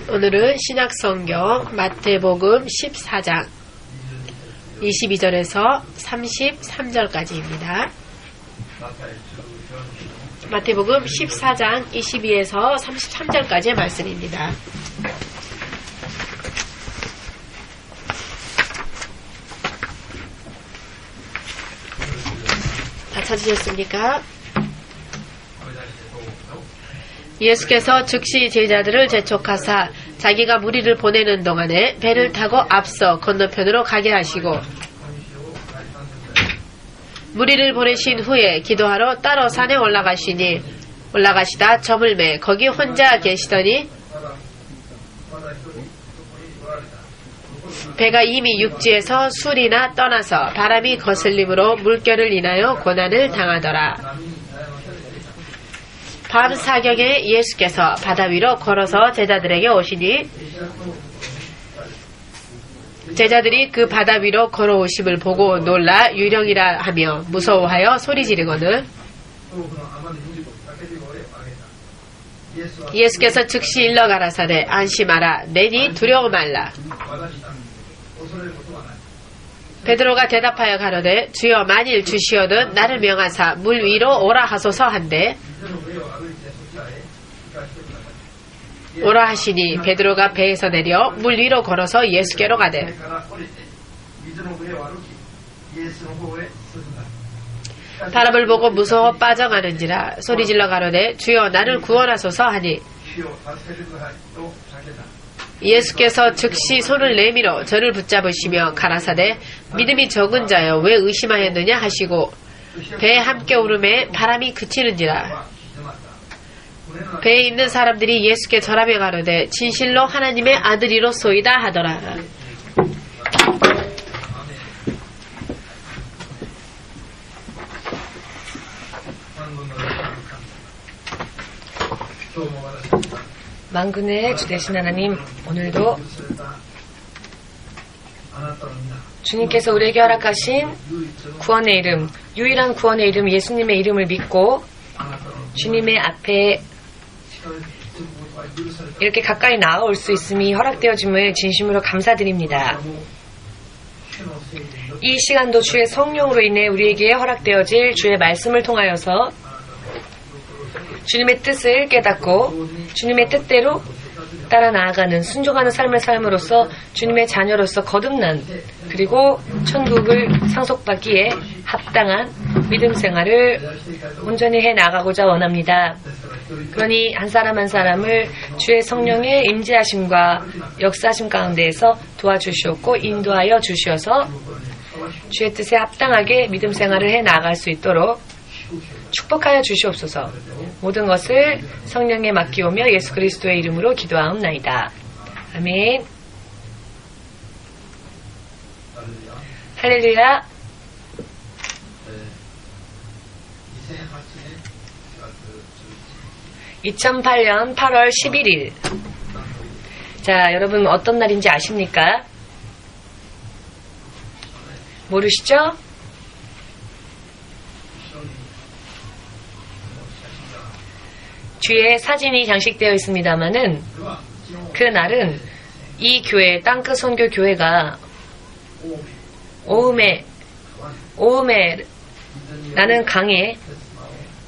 오늘은 신약성경 마태복음 14장 22절에서 33절까지입니다. 마태복음 14장 22에서 33절까지의 말씀입니다. 다 찾으셨습니까? 예수께서 즉시 제자들을 재촉하사 자기가 무리를 보내는 동안에 배를 타고 앞서 건너편으로 가게 하시고 무리를 보내신 후에 기도하러 따로 산에 올라가시다 저물매 거기 혼자 계시더니 배가 이미 육지에서 술이나 떠나서 바람이 거슬림으로 물결을 인하여 고난을 당하더라. 밤 사경에 예수께서 바다 위로 걸어서 제자들에게 오시니 제자들이 그 바다 위로 걸어오심을 보고 놀라 유령이라 하며 무서워하여 소리 지르거늘 예수께서 즉시 일러 가라사대 안심하라 내니 두려워 말라. 베드로가 대답하여 가로되 주여 만일 주시어든 나를 명하사 물 위로 오라 하소서 한데 오라 하시니 베드로가 배에서 내려 물 위로 걸어서 예수께로 가되 바람을 보고 무서워 빠져가는지라 소리질러 가로되 주여 나를 구원하소서 하니 예수께서 즉시 손을 내밀어 저를 붙잡으시며 가라사대 믿음이 적은 자여 왜 의심하였느냐 하시고 배에 함께 오름에 바람이 그치는지라. 배에 있는 사람들이 예수께 절하며 가로되 진실로 하나님의 아들이로소이다 하더라. 만군의 주 되신 하나님, 오늘도 주님께서 우리에게 허락하신 구원의 이름, 유일한 구원의 이름 예수님의 이름을 믿고 주님의 앞에 이렇게 가까이 나아올 수 있음이 허락되어짐을 진심으로 감사드립니다. 이 시간도 주의 성령으로 인해 우리에게 허락되어질 주의 말씀을 통하여서 주님의 뜻을 깨닫고 주님의 뜻대로 따라 나아가는 순종하는 삶을 삶으로써 주님의 자녀로서 거듭난 그리고 천국을 상속받기에 합당한 믿음 생활을 온전히 해 나가고자 원합니다. 그러니 한 사람 한 사람을 주의 성령의 임재하심과 역사하심 가운데에서 도와주시옵고 인도하여 주시어서 주의 뜻에 합당하게 믿음 생활을 해 나갈 수 있도록 축복하여 주시옵소서. 모든 것을 성령에 맡기오며 예수 그리스도의 이름으로 기도하옵나이다. 아멘. 할렐루야. 2008년 8월 11일. 자, 여러분 어떤 날인지 아십니까? 모르시죠? 뒤에 사진이 장식되어 있습니다만은 그 날은 이 교회, 땅끝 선교 교회가 오음에라는 강에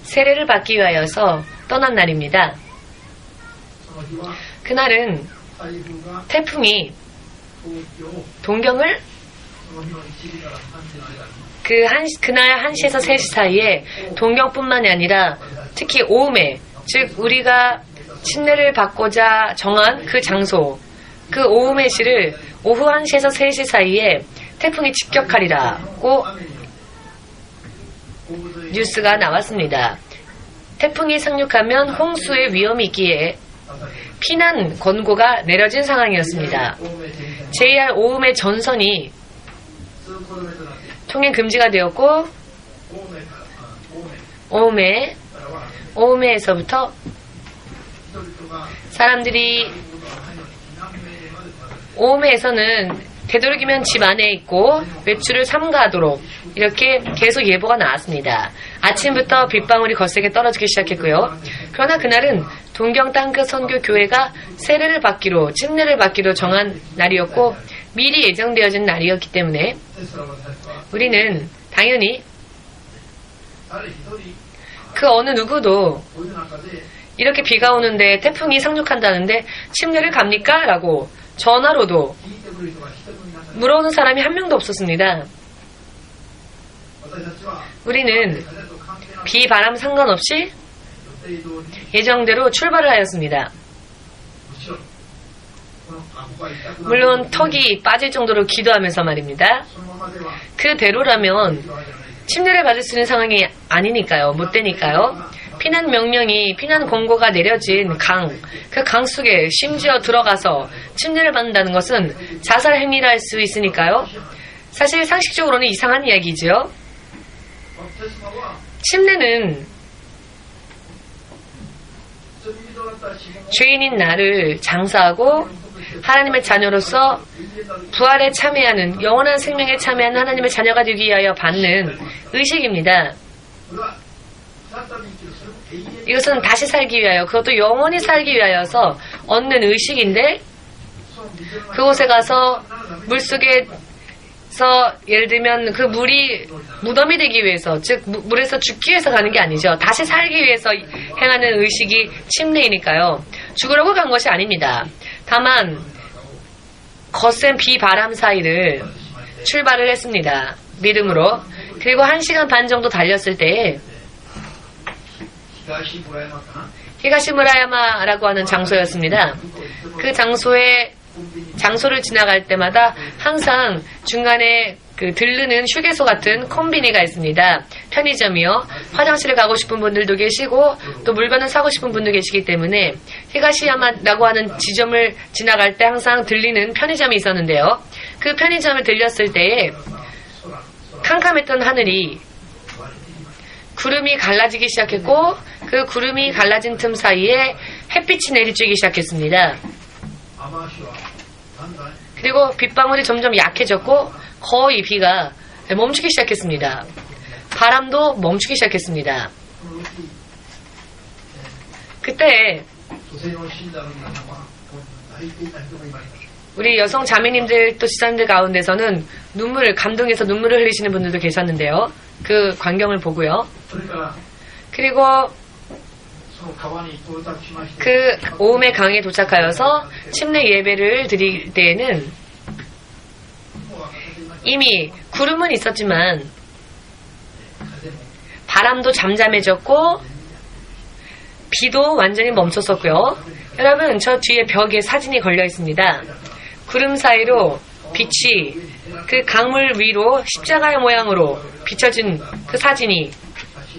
세례를 받기 위하여서 떠난 날입니다. 그날은 태풍이 동경을 그날 1시에서 3시 사이에 동경뿐만이 아니라 특히 오음에 즉 우리가 침례를 받고자 정한 그 장소 그 오음의시를 오후 1시에서 3시 사이에 태풍이 직격하리라고 뉴스가 나왔습니다. 태풍이 상륙하면 홍수의 위험이 있기에 피난 권고가 내려진 상황이었습니다. JR 오음의 전선이 통행 금지가 되었고 오음에서부터 사람들이 오음에서는 되도록이면 집 안에 있고 외출을 삼가하도록 이렇게 계속 예보가 나왔습니다. 아침부터 빗방울이 거세게 떨어지기 시작했고요. 그러나 그날은 동경 땅끝 선교 교회가 세례를 받기로 침례를 받기로 정한 날이었고 미리 예정되어진 날이었기 때문에 우리는 당연히 그 어느 누구도 이렇게 비가 오는데 태풍이 상륙한다는데 침례를 갑니까? 라고 전화로도 물어오는 사람이 한 명도 없었습니다. 우리는 비, 바람 상관없이 예정대로 출발을 하였습니다. 물론 턱이 빠질 정도로 기도하면서 말입니다. 그대로라면 침례를 받을 수 있는 상황이 아니니까요. 못 되니까요. 피난 명령이, 피난 공고가 내려진 그 강 속에 심지어 들어가서 침례를 받는다는 것은 자살 행위라 할 수 있으니까요. 사실 상식적으로는 이상한 이야기죠. 침례는 죄인인 나를 장사하고 하나님의 자녀로서 부활에 참여하는, 영원한 생명에 참여하는 하나님의 자녀가 되기 위하여 받는 의식입니다. 이것은 다시 살기 위하여, 그것도 영원히 살기 위하여서 얻는 의식인데, 그곳에 가서 물속에서 예를 들면 그 물이 무덤이 되기 위해서, 즉 물에서 죽기 위해서 가는 게 아니죠. 다시 살기 위해서 행하는 의식이 침례이니까요. 죽으려고 간 것이 아닙니다. 다만 거센 비, 바람 사이를 출발을 했습니다. 믿음으로. 그리고 1시간 반 정도 달렸을 때에 히가시무라야마라고 하는 장소였습니다. 그 장소를 지나갈 때마다 항상 중간에 그 들르는 휴게소 같은 콤비니가 있습니다. 편의점이요. 화장실에 가고 싶은 분들도 계시고 또 물건을 사고 싶은 분도 계시기 때문에 히가시야마라고 하는 지점을 지나갈 때 항상 들리는 편의점이 있었는데요. 그 편의점을 들렸을 때에 캄캄했던 하늘이 구름이 갈라지기 시작했고 그 구름이 갈라진 틈 사이에 햇빛이 내리쬐기 시작했습니다. 그리고 빗방울이 점점 약해졌고 거의 비가 멈추기 시작했습니다. 바람도 멈추기 시작했습니다. 그때 우리 여성 자매님들 또 지사님들 가운데서는 감동해서 눈물을 흘리시는 분들도 계셨는데요. 그 광경을 보고요. 그리고 그 오음의 강에 도착하여서 침례 예배를 드릴 때에는 이미 구름은 있었지만 바람도 잠잠해졌고 비도 완전히 멈췄었고요. 여러분, 저 뒤에 벽에 사진이 걸려 있습니다. 구름 사이로 빛이 그 강물 위로 십자가의 모양으로 비춰진 그 사진이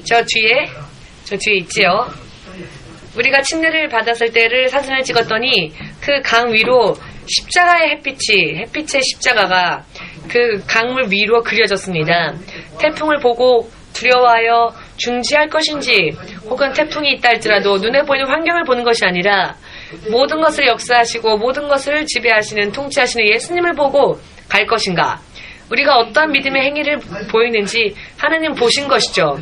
저 뒤에 있지요. 우리가 침례를 받았을 때를 사진을 찍었더니 그 강 위로 십자가의 햇빛의 십자가가 그 강물 위로 그려졌습니다. 태풍을 보고 두려워하여 중지할 것인지 혹은 태풍이 있다 할지라도 눈에 보이는 환경을 보는 것이 아니라 모든 것을 역사하시고 모든 것을 지배하시는 통치하시는 예수님을 보고 갈 것인가? 우리가 어떠한 믿음의 행위를 보이는지 하나님 보신 것이죠.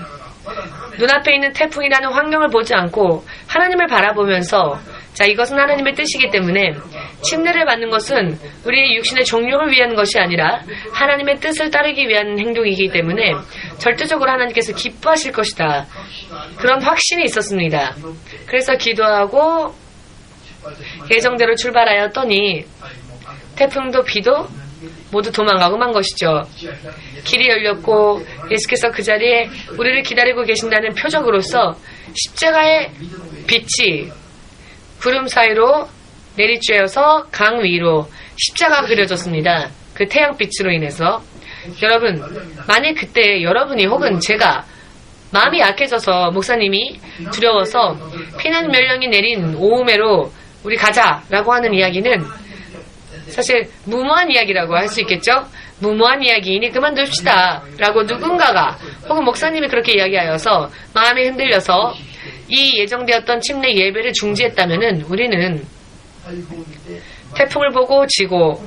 눈앞에 있는 태풍이라는 환경을 보지 않고 하나님을 바라보면서 자, 이것은 하나님의 뜻이기 때문에 침례를 받는 것은 우리의 육신의 정욕을 위한 것이 아니라 하나님의 뜻을 따르기 위한 행동이기 때문에 절대적으로 하나님께서 기뻐하실 것이다. 그런 확신이 있었습니다. 그래서 기도하고 예정대로 출발하였더니 태풍도 비도 모두 도망가고 만 것이죠. 길이 열렸고 예수께서 그 자리에 우리를 기다리고 계신다는 표적으로서 십자가의 빛이 구름 사이로 내리쬐어서 강 위로 십자가가 그려졌습니다. 그 태양빛으로 인해서. 여러분, 만일 그때 여러분이 혹은 제가 마음이 약해져서 목사님이 두려워서 피난 명령이 내린 오음에로 우리 가자라고 하는 이야기는 사실 무모한 이야기라고 할 수 있겠죠? 무모한 이야기이니 그만둡시다 라고 누군가가 혹은 목사님이 그렇게 이야기하여서 마음이 흔들려서 이 예정되었던 침례 예배를 중지했다면은 우리는 태풍을 보고 지고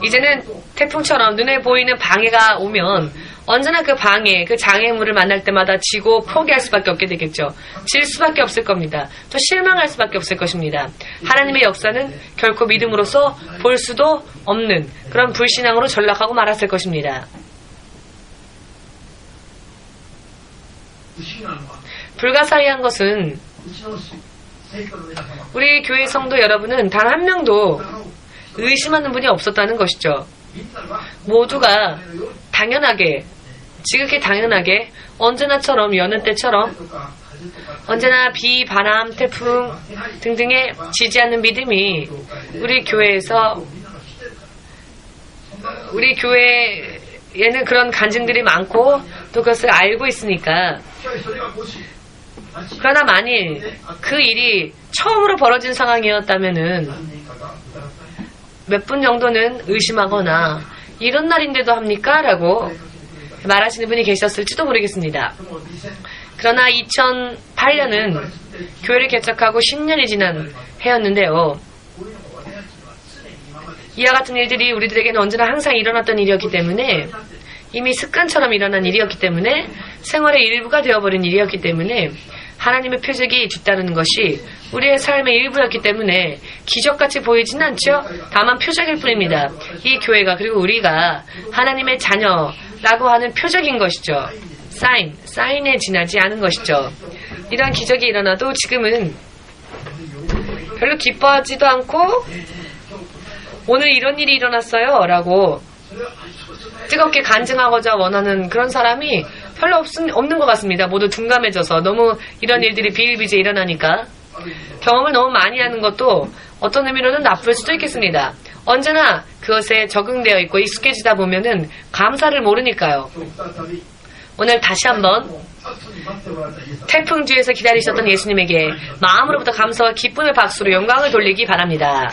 이제는 태풍처럼 눈에 보이는 방해가 오면 언제나 그 방해, 그 장애물을 만날 때마다 지고 포기할 수밖에 없게 되겠죠. 질 수밖에 없을 겁니다. 또 실망할 수밖에 없을 것입니다. 하나님의 역사는 결코 믿음으로서 볼 수도 없는 그런 불신앙으로 전락하고 말았을 것입니다. 불가사의한 것은 우리 교회 성도 여러분은 단 한 명도 의심하는 분이 없었다는 것이죠. 모두가 당연하게, 지극히 당연하게 언제나처럼 여느 때처럼 언제나 비, 바람, 태풍 등등에 지지 않는 믿음이 우리 교회에는 그런 간증들이 많고 또 그것을 알고 있으니까. 그러나 만일 그 일이 처음으로 벌어진 상황이었다면은 몇 분 정도는 의심하거나 이런 날인데도 합니까? 라고 말하시는 분이 계셨을지도 모르겠습니다. 그러나 2008년은 교회를 개척하고 10년이 지난 해였는데요. 이와 같은 일들이 우리들에게는 언제나 항상 일어났던 일이었기 때문에 이미 습관처럼 일어난 일이었기 때문에 생활의 일부가 되어버린 일이었기 때문에 하나님의 표적이 뒤따르는 것이 우리의 삶의 일부였기 때문에 기적같이 보이지는 않죠. 다만 표적일 뿐입니다. 이 교회가 그리고 우리가 하나님의 자녀라고 하는 표적인 것이죠. 사인에 지나지 않은 것이죠. 이러한 기적이 일어나도 지금은 별로 기뻐하지도 않고 오늘 이런 일이 일어났어요 라고 뜨겁게 간증하고자 원하는 그런 사람이 별로 없는 것 같습니다. 모두 둔감해져서 너무 이런 일들이 비일비재 일어나니까 경험을 너무 많이 하는 것도 어떤 의미로는 나쁠 수도 있겠습니다. 언제나 그것에 적응되어 있고 익숙해지다 보면은 감사를 모르니까요. 오늘 다시 한번 태풍 뒤에서 기다리셨던 예수님에게 마음으로부터 감사와 기쁨의 박수로 영광을 돌리기 바랍니다.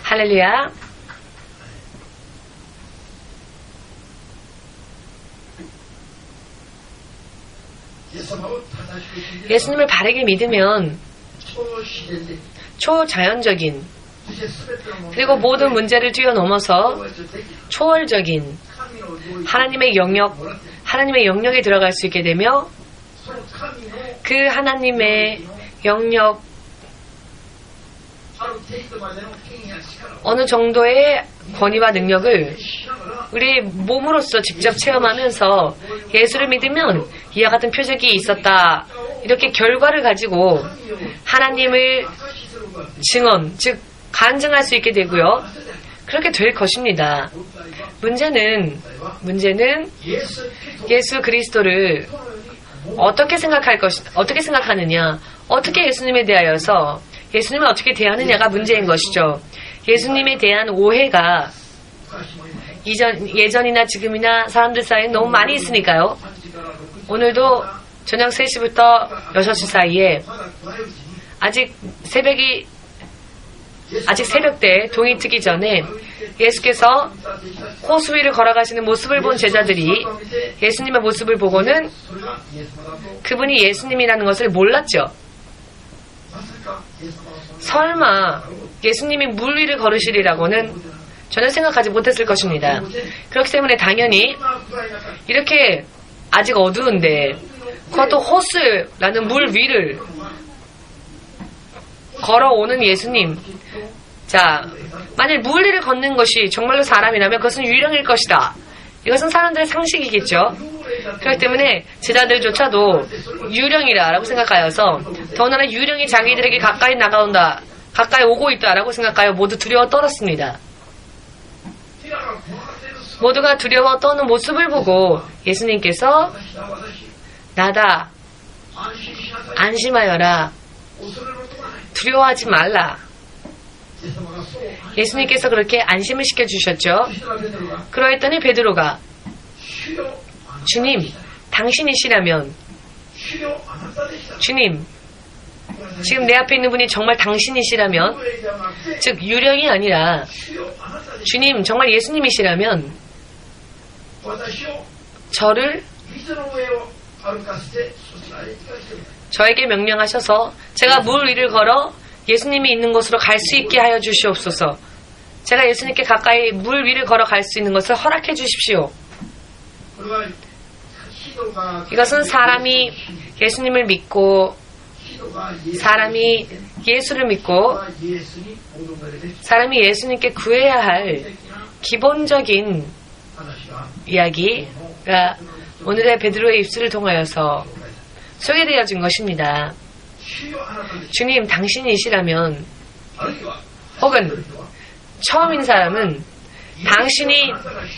할렐루야. 예수님을 바르게 믿으면 초자연적인 그리고 모든 문제를 뛰어넘어서 초월적인 하나님의 영역에 들어갈 수 있게 되며 그 하나님의 영역 어느 정도의 권위와 능력을 우리 몸으로써 직접 체험하면서 예수를 믿으면 이와 같은 표적이 있었다. 이렇게 결과를 가지고 하나님을 즉 간증할 수 있게 되고요. 그렇게 될 것입니다. 문제는 예수 그리스도를 어떻게 생각하느냐, 어떻게 예수님에 대하여서 예수님을 어떻게 대하느냐가 문제인 것이죠. 예수님에 대한 오해가 예전이나 지금이나 사람들 사이에 너무 많이 있으니까요. 오늘도 저녁 3시부터 6시 사이에 아직 새벽때 동이 트기 전에 예수께서 호수 위를 걸어가시는 모습을 본 제자들이 예수님의 모습을 보고는 그분이 예수님이라는 것을 몰랐죠. 설마 예수님이 물 위를 걸으시리라고는 전혀 생각하지 못했을 것입니다. 그렇기 때문에 당연히 이렇게 아직 어두운데 그것도 호수라는 물 위를 걸어오는 예수님. 자, 만일 물 위를 걷는 것이 정말로 사람이라면 그것은 유령일 것이다. 이것은 사람들의 상식이겠죠. 그렇기 때문에 제자들조차도 유령이라고 생각하여서 더군다나 유령이 자기들에게 가까이 오고 있다라고 생각하여 모두 두려워 떨었습니다. 모두가 두려워 떠는 모습을 보고 예수님께서 나다, 안심하여라, 두려워하지 말라. 예수님께서 그렇게 안심을 시켜주셨죠. 그러했더니 베드로가 주님, 당신이시라면, 주님, 지금 내 앞에 있는 분이 정말 당신이시라면, 즉 유령이 아니라 주님, 정말 예수님이시라면 저에게 명령하셔서 제가 물 위를 걸어 예수님이 있는 곳으로 갈 수 있게 하여 주시옵소서. 제가 예수님께 가까이 물 위를 걸어갈 수 있는 것을 허락해 주십시오. 이것은 사람이 예수님을 믿고 사람이 예수를 믿고 사람이 예수님께 구해야 할 기본적인 이야기가 오늘의 베드로의 입술을 통하여서 소개되어진 것입니다. 주님, 당신이시라면, 혹은 처음인 사람은 당신이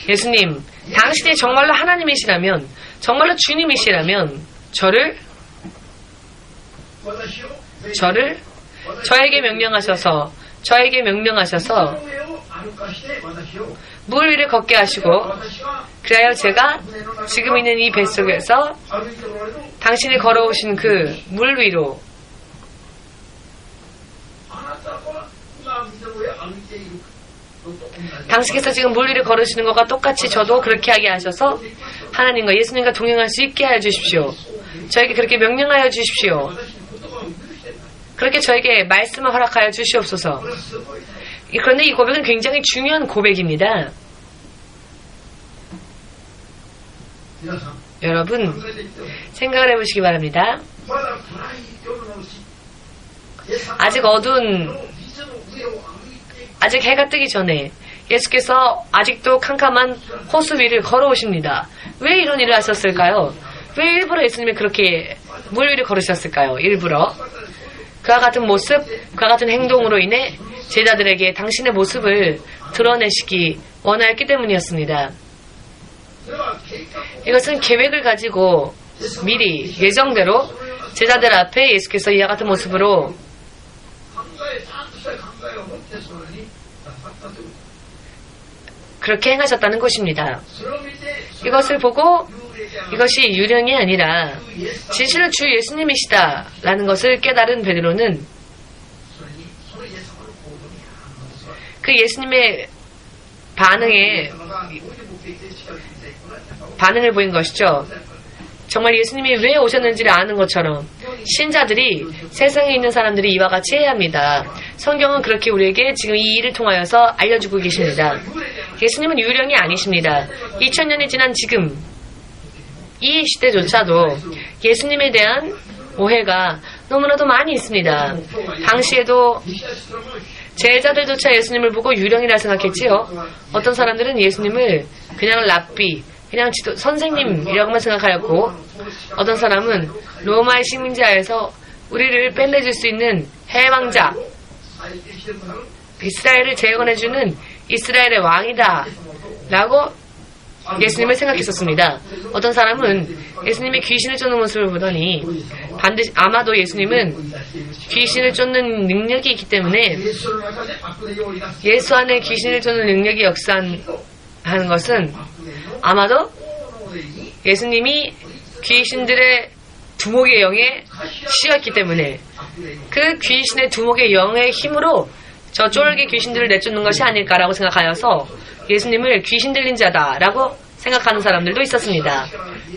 예수님, 당신이 정말로 하나님이시라면, 정말로 주님이시라면 저에게 명령하셔서 물 위를 걷게 하시고, 그리하여 제가 지금 있는 이 뱃속에서 당신이 걸어오신 그 물 위로 당신께서 지금 물 위를 걸으시는 것과 똑같이 저도 그렇게 하게 하셔서 하나님과 예수님과 동행할 수 있게 하여 주십시오. 저에게 그렇게 명령하여 주십시오. 그렇게 저에게 말씀을 허락하여 주시옵소서. 그런데 이 고백은 굉장히 중요한 고백입니다. 여러분, 생각을 해보시기 바랍니다. 아직 해가 뜨기 전에 예수께서 아직도 캄캄한 호수 위를 걸어오십니다. 왜 이런 일을 하셨을까요? 왜 일부러 예수님이 그렇게 물 위를 걸으셨을까요? 일부러. 그와 같은 모습, 그와 같은 행동으로 인해 제자들에게 당신의 모습을 드러내시기 원하였기 때문이었습니다. 이것은 계획을 가지고 미리 예정대로 제자들 앞에 예수께서 이와 같은 모습으로 그렇게 행하셨다는 것입니다. 이것을 보고 이것이 유령이 아니라 진실은 주 예수님이시다라는 것을 깨달은 베드로는 그 예수님의 반응을 보인 것이죠. 정말 예수님이 왜 오셨는지를 아는 것처럼 신자들이 세상에 있는 사람들이 이와 같이 해야 합니다. 성경은 그렇게 우리에게 지금 이 일을 통하여서 알려주고 계십니다. 예수님은 유령이 아니십니다. 2000년이 지난 지금 이 시대조차도 예수님에 대한 오해가 너무나도 많이 있습니다. 당시에도 제자들조차 예수님을 보고 유령이라 생각했지요. 어떤 사람들은 예수님을 그냥 랍비, 그냥 선생님이라고만 생각하였고, 어떤 사람은 로마의 식민지하에서 우리를 뺀내줄 수 있는 해방자, 이스라엘을 재건해주는 이스라엘의 왕이다 라고 예수님을 생각했었습니다. 어떤 사람은 예수님이 귀신을 쫓는 모습을 보더니 반드시 아마도 예수님은 귀신을 쫓는 능력이 있기 때문에 예수 안에 귀신을 쫓는 능력이 역사하는 것은 아마도 예수님이 귀신들의 두목의 영에 씌웠기 때문에 그 귀신의 두목의 영의 힘으로 저 쫄개 귀신들을 내쫓는 것이 아닐까라고 생각하여서 예수님을 귀신 들린 자다라고 생각하는 사람들도 있었습니다.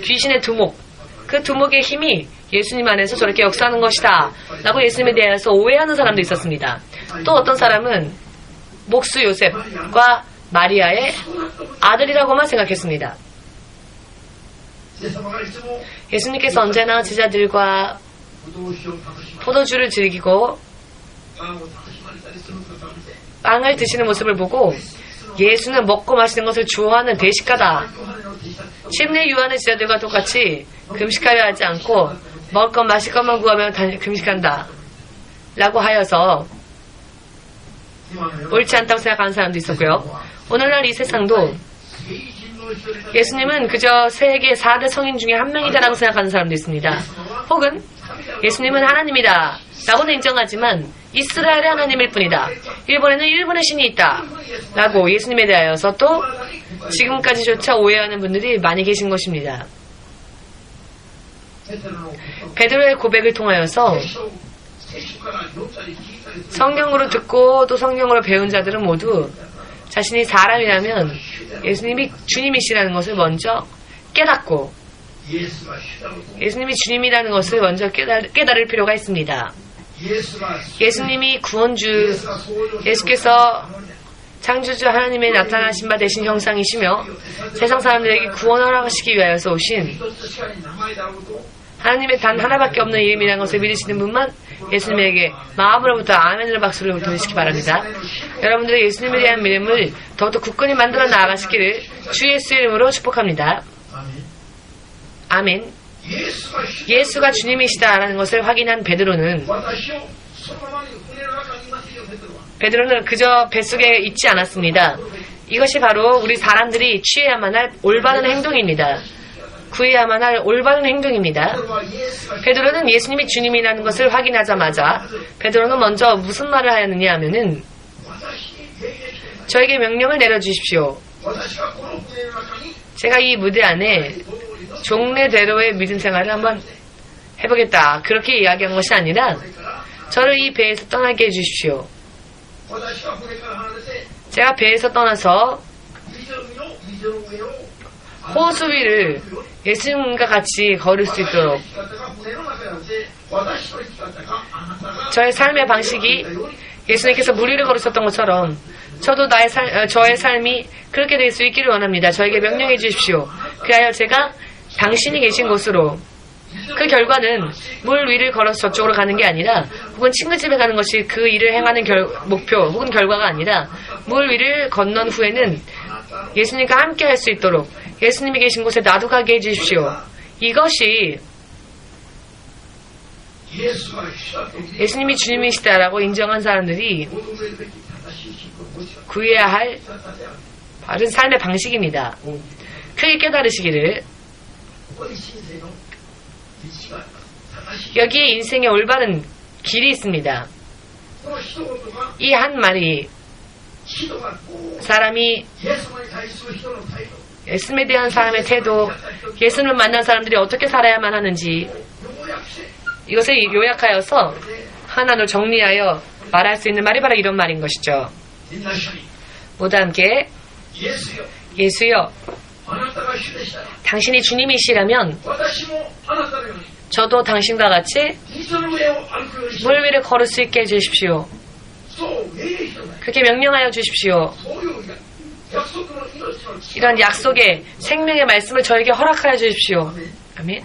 귀신의 두목, 그 두목의 힘이 예수님 안에서 저렇게 역사하는 것이다 라고 예수님에 대해서 오해하는 사람도 있었습니다. 또 어떤 사람은 목수 요셉과 마리아의 아들이라고만 생각했습니다. 예수님께서 언제나 제자들과 포도주를 즐기고 빵을 드시는 모습을 보고 예수는 먹고 마시는 것을 좋아하는 대식가다. 침례 유하는 제자들과 똑같이 금식하려 하지 않고 먹을 것 마실 것만 구하면 금식한다 라고 하여서 옳지 않다고 생각하는 사람도 있었고요. 오늘날 이 세상도 예수님은 그저 세계 4대 성인 중에 한 명이다라고 생각하는 사람도 있습니다. 혹은 예수님은 하나님이다 라고는 인정하지만 이스라엘의 하나님일 뿐이다. 일본에는 일본의 신이 있다 라고 예수님에 대하여서 또 지금까지조차 오해하는 분들이 많이 계신 것입니다. 베드로의 고백을 통하여서 성경으로 듣고 또 성경으로 배운 자들은 모두 자신이 사람이라면 예수님이 주님이시라는 것을 먼저 깨닫고 예수님이 주님이라는 것을 먼저 깨달을 필요가 있습니다. 예수님이 구원주, 예수께서 창조주 하나님의 나타나신 바 되신 형상이시며 세상 사람들에게 구원을 하시기 위하여서 오신 하나님의 단 하나밖에 없는 이름이라는 것을 믿으시는 분만 예수님에게 마음으로부터 아멘으로 박수를 돌리시기 바랍니다. 여러분들의 예수님에 대한 믿음을 더욱더 굳건히 만들어 나아가시기를 주 예수의 이름으로 축복합니다. 아멘. 예수가 주님이시다라는 것을 확인한 베드로는 그저 뱃속에 있지 않았습니다. 이것이 바로 우리 사람들이 취해야만 할 올바른 행동입니다. 구해야만 할 올바른 행동입니다. 베드로는 예수님이 주님이라는 것을 확인하자마자 베드로는 먼저 무슨 말을 하였느냐 하면은 저에게 명령을 내려주십시오. 제가 이 무대 안에 종래대로의 믿음 생활을 한번 해보겠다. 그렇게 이야기한 것이 아니라 저를 이 배에서 떠나게 해주십시오. 제가 배에서 떠나서 호수 위를 예수님과 같이 걸을 수 있도록 저의 삶의 방식이 예수님께서 물 위를 걸으셨던 것처럼 저도 저의 삶이 그렇게 될 수 있기를 원합니다. 저에게 명령해 주십시오. 그리하여 제가 당신이 계신 곳으로 그 결과는 물 위를 걸어서 저쪽으로 가는 게 아니라 혹은 친구집에 가는 것이 그 일을 행하는 목표 혹은 결과가 아니라 물 위를 건넌 후에는 예수님과 함께 할 수 있도록 예수님이 계신 곳에 나도 가게 해주십시오. 이것이 예수님이 주님이시다라고 인정한 사람들이 구해야 할 바른 삶의 방식입니다. 크게 깨달으시기를. 여기에 인생의 올바른 길이 있습니다. 이 한 말이 사람이 예수님에 대한 사람의 태도, 예수님을 만난 사람들이 어떻게 살아야만 하는지 이것을 요약하여서 하나로 정리하여 말할 수 있는 말이 바로 이런 말인 것이죠. 모두 함께 예수여, 당신이 주님이시라면 저도 당신과 같이 물 위를 걸을 수 있게 해주십시오. 그렇게 명령하여 주십시오. 이런 약속의 생명의 말씀을 저에게 허락하여 주십시오. 아멘.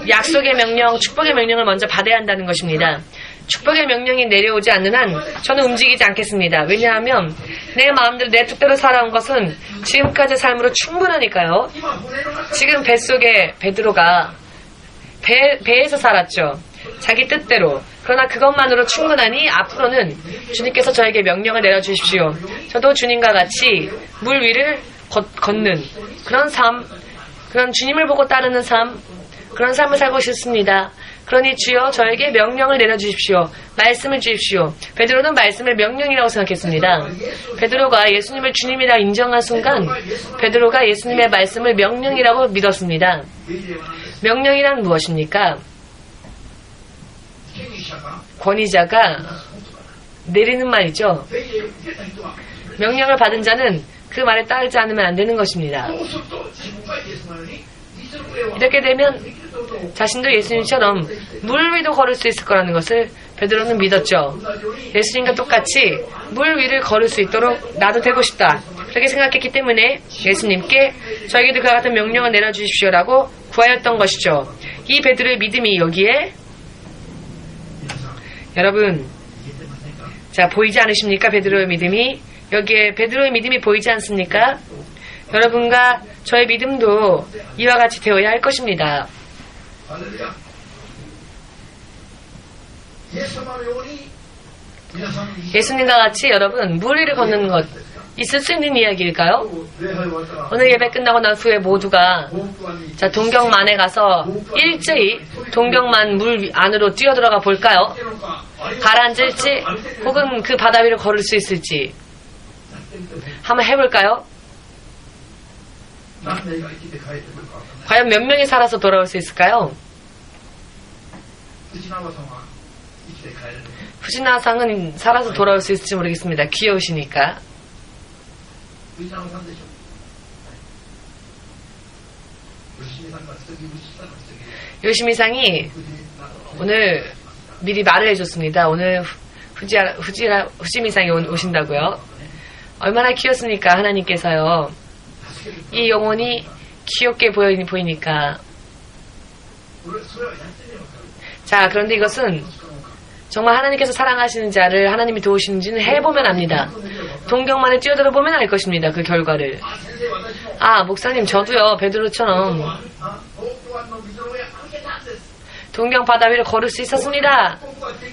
약속의 명령, 축복의 명령을 먼저 받아야 한다는 것입니다. 축복의 명령이 내려오지 않는 한 저는 움직이지 않겠습니다. 왜냐하면 내 마음대로 내 뜻대로 살아온 것은 지금까지의 삶으로 충분하니까요. 지금 뱃속에 베드로가 배에서 살았죠. 자기 뜻대로. 그러나 그것만으로 충분하니 앞으로는 주님께서 저에게 명령을 내려주십시오. 저도 주님과 같이 물 위를 걷는 그런 삶, 그런 주님을 보고 따르는 삶, 그런 삶을 살고 싶습니다. 그러니 주여 저에게 명령을 내려주십시오. 말씀을 주십시오. 베드로는 말씀을 명령이라고 생각했습니다. 베드로가 예수님을 주님이라 인정한 순간 베드로가 예수님의 말씀을 명령이라고 믿었습니다. 명령이란 무엇입니까? 권위자가 내리는 말이죠. 명령을 받은 자는 그 말에 따르지 않으면 안 되는 것입니다. 이렇게 되면 자신도 예수님처럼 물 위도 걸을 수 있을 거라는 것을 베드로는 믿었죠. 예수님과 똑같이 물 위를 걸을 수 있도록 나도 되고 싶다. 그렇게 생각했기 때문에 예수님께 저에게도 그와 같은 명령을 내려주십시오라고 구하였던 것이죠. 이 베드로의 믿음이 여기에 여러분, 자, 보이지 않으십니까? 베드로의 믿음이 여기에 베드로의 믿음이 보이지 않습니까? 여러분과 저의 믿음도 이와 같이 되어야 할 것입니다. 예수님과 같이 여러분 물 위를 걷는 것 있을 수 있는 이야기일까요? 오늘 예배 끝나고 난 후에 모두가 자 동경만에 가서 일제히 동경만 물 안으로 뛰어들어가 볼까요? 가라앉을지 혹은 그 바다 위를 걸을 수 있을지 한번 해볼까요? 과연 몇 명이 살아서 돌아올 수 있을까요? 후지나상은 살아서 돌아올 수 있을지 모르겠습니다. 귀여우시니까. 요시미상이 오늘 미리 말을 해줬습니다. 오늘 후지미상에 오신다고요. 얼마나 귀엽습니까? 하나님께서요. 이 영혼이 귀엽게 보이니까. 자, 그런데 이것은 정말 하나님께서 사랑하시는 자를 하나님이 도우시는지는 해보면 압니다. 동경만에 뛰어들어 보면 알 것입니다. 그 결과를. 아, 목사님, 저도요, 베드로처럼 동경 바다 위를 걸을 수 있었습니다.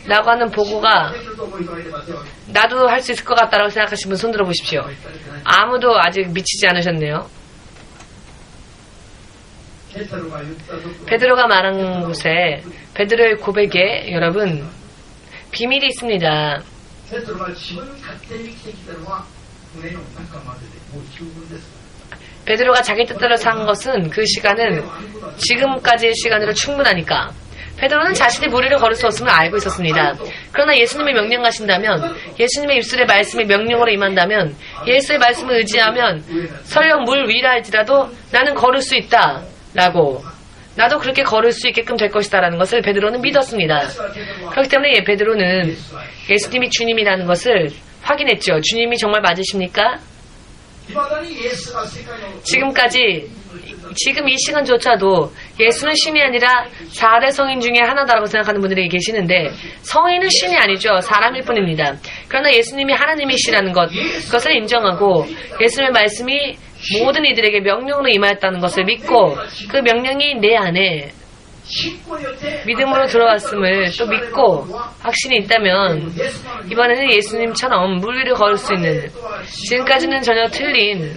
라고 하는 보고가 나도 할 수 있을 것 같다라고 생각하시는 분 손 들어보십시오. 아무도 아직 미치지 않으셨네요. 베드로가 말한 곳에 베드로의 고백에 여러분 비밀이 있습니다. 베드로가 자기 뜻대로 산 것은 그 시간은 지금까지의 시간으로 충분하니까. 베드로는 자신이 무리를 걸을 수 없음을 알고 있었습니다. 그러나 예수님이 명령하신다면, 예수님의 입술의 말씀이 명령으로 임한다면, 예수의 말씀을 의지하면 설령 물 위라 할지라도 나는 걸을 수 있다 라고, 나도 그렇게 걸을 수 있게끔 될 것이다 라는 것을 베드로는 믿었습니다. 그렇기 때문에 베드로는 예수님이 주님이라는 것을 확인했죠. 주님이 정말 맞으십니까? 지금 이 시간조차도 예수는 신이 아니라 4대 성인 중에 하나다라고 생각하는 분들이 계시는데, 성인은 신이 아니죠. 사람일 뿐입니다. 그러나 예수님이 하나님이시라는 것, 그것을 인정하고 예수님의 말씀이 모든 이들에게 명령으로 임하였다는 것을 믿고 그 명령이 내 안에 믿음으로 들어왔음을 또 믿고 확신이 있다면 이번에는 예수님처럼 물 위를 걸을 수 있는, 지금까지는 전혀 틀린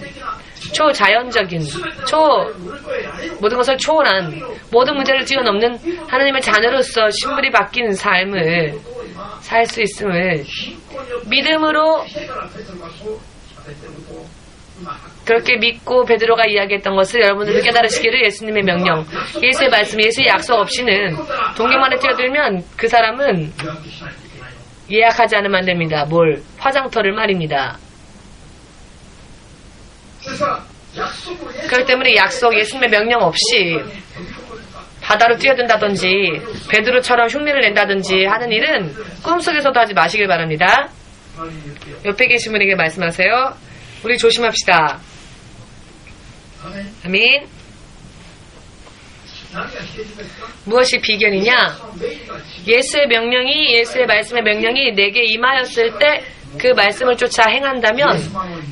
초자연적인, 모든 것을 초월한, 모든 문제를 뛰어넘는 하나님의 자녀로서 신분이 바뀌는 삶을 살 수 있음을 믿음으로 그렇게 믿고 베드로가 이야기했던 것을 여러분들도 깨달으시기를 예수님의 명령, 예수의 말씀, 예수의 약속 없이는 동경만에 뛰어들면 그 사람은 예약하지 않으면 안 됩니다. 화장터를 말입니다. 그렇기 때문에 예수님의 명령 없이 바다로 뛰어든다든지 베드로처럼 흉내를 낸다든지 하는 일은 꿈속에서도 하지 마시길 바랍니다. 옆에 계신 분에게 말씀하세요. 우리 조심합시다. 아멘. 무엇이 비결이냐? 예수의 말씀의 명령이 내게 임하였을 때 그 말씀을 쫓아 행한다면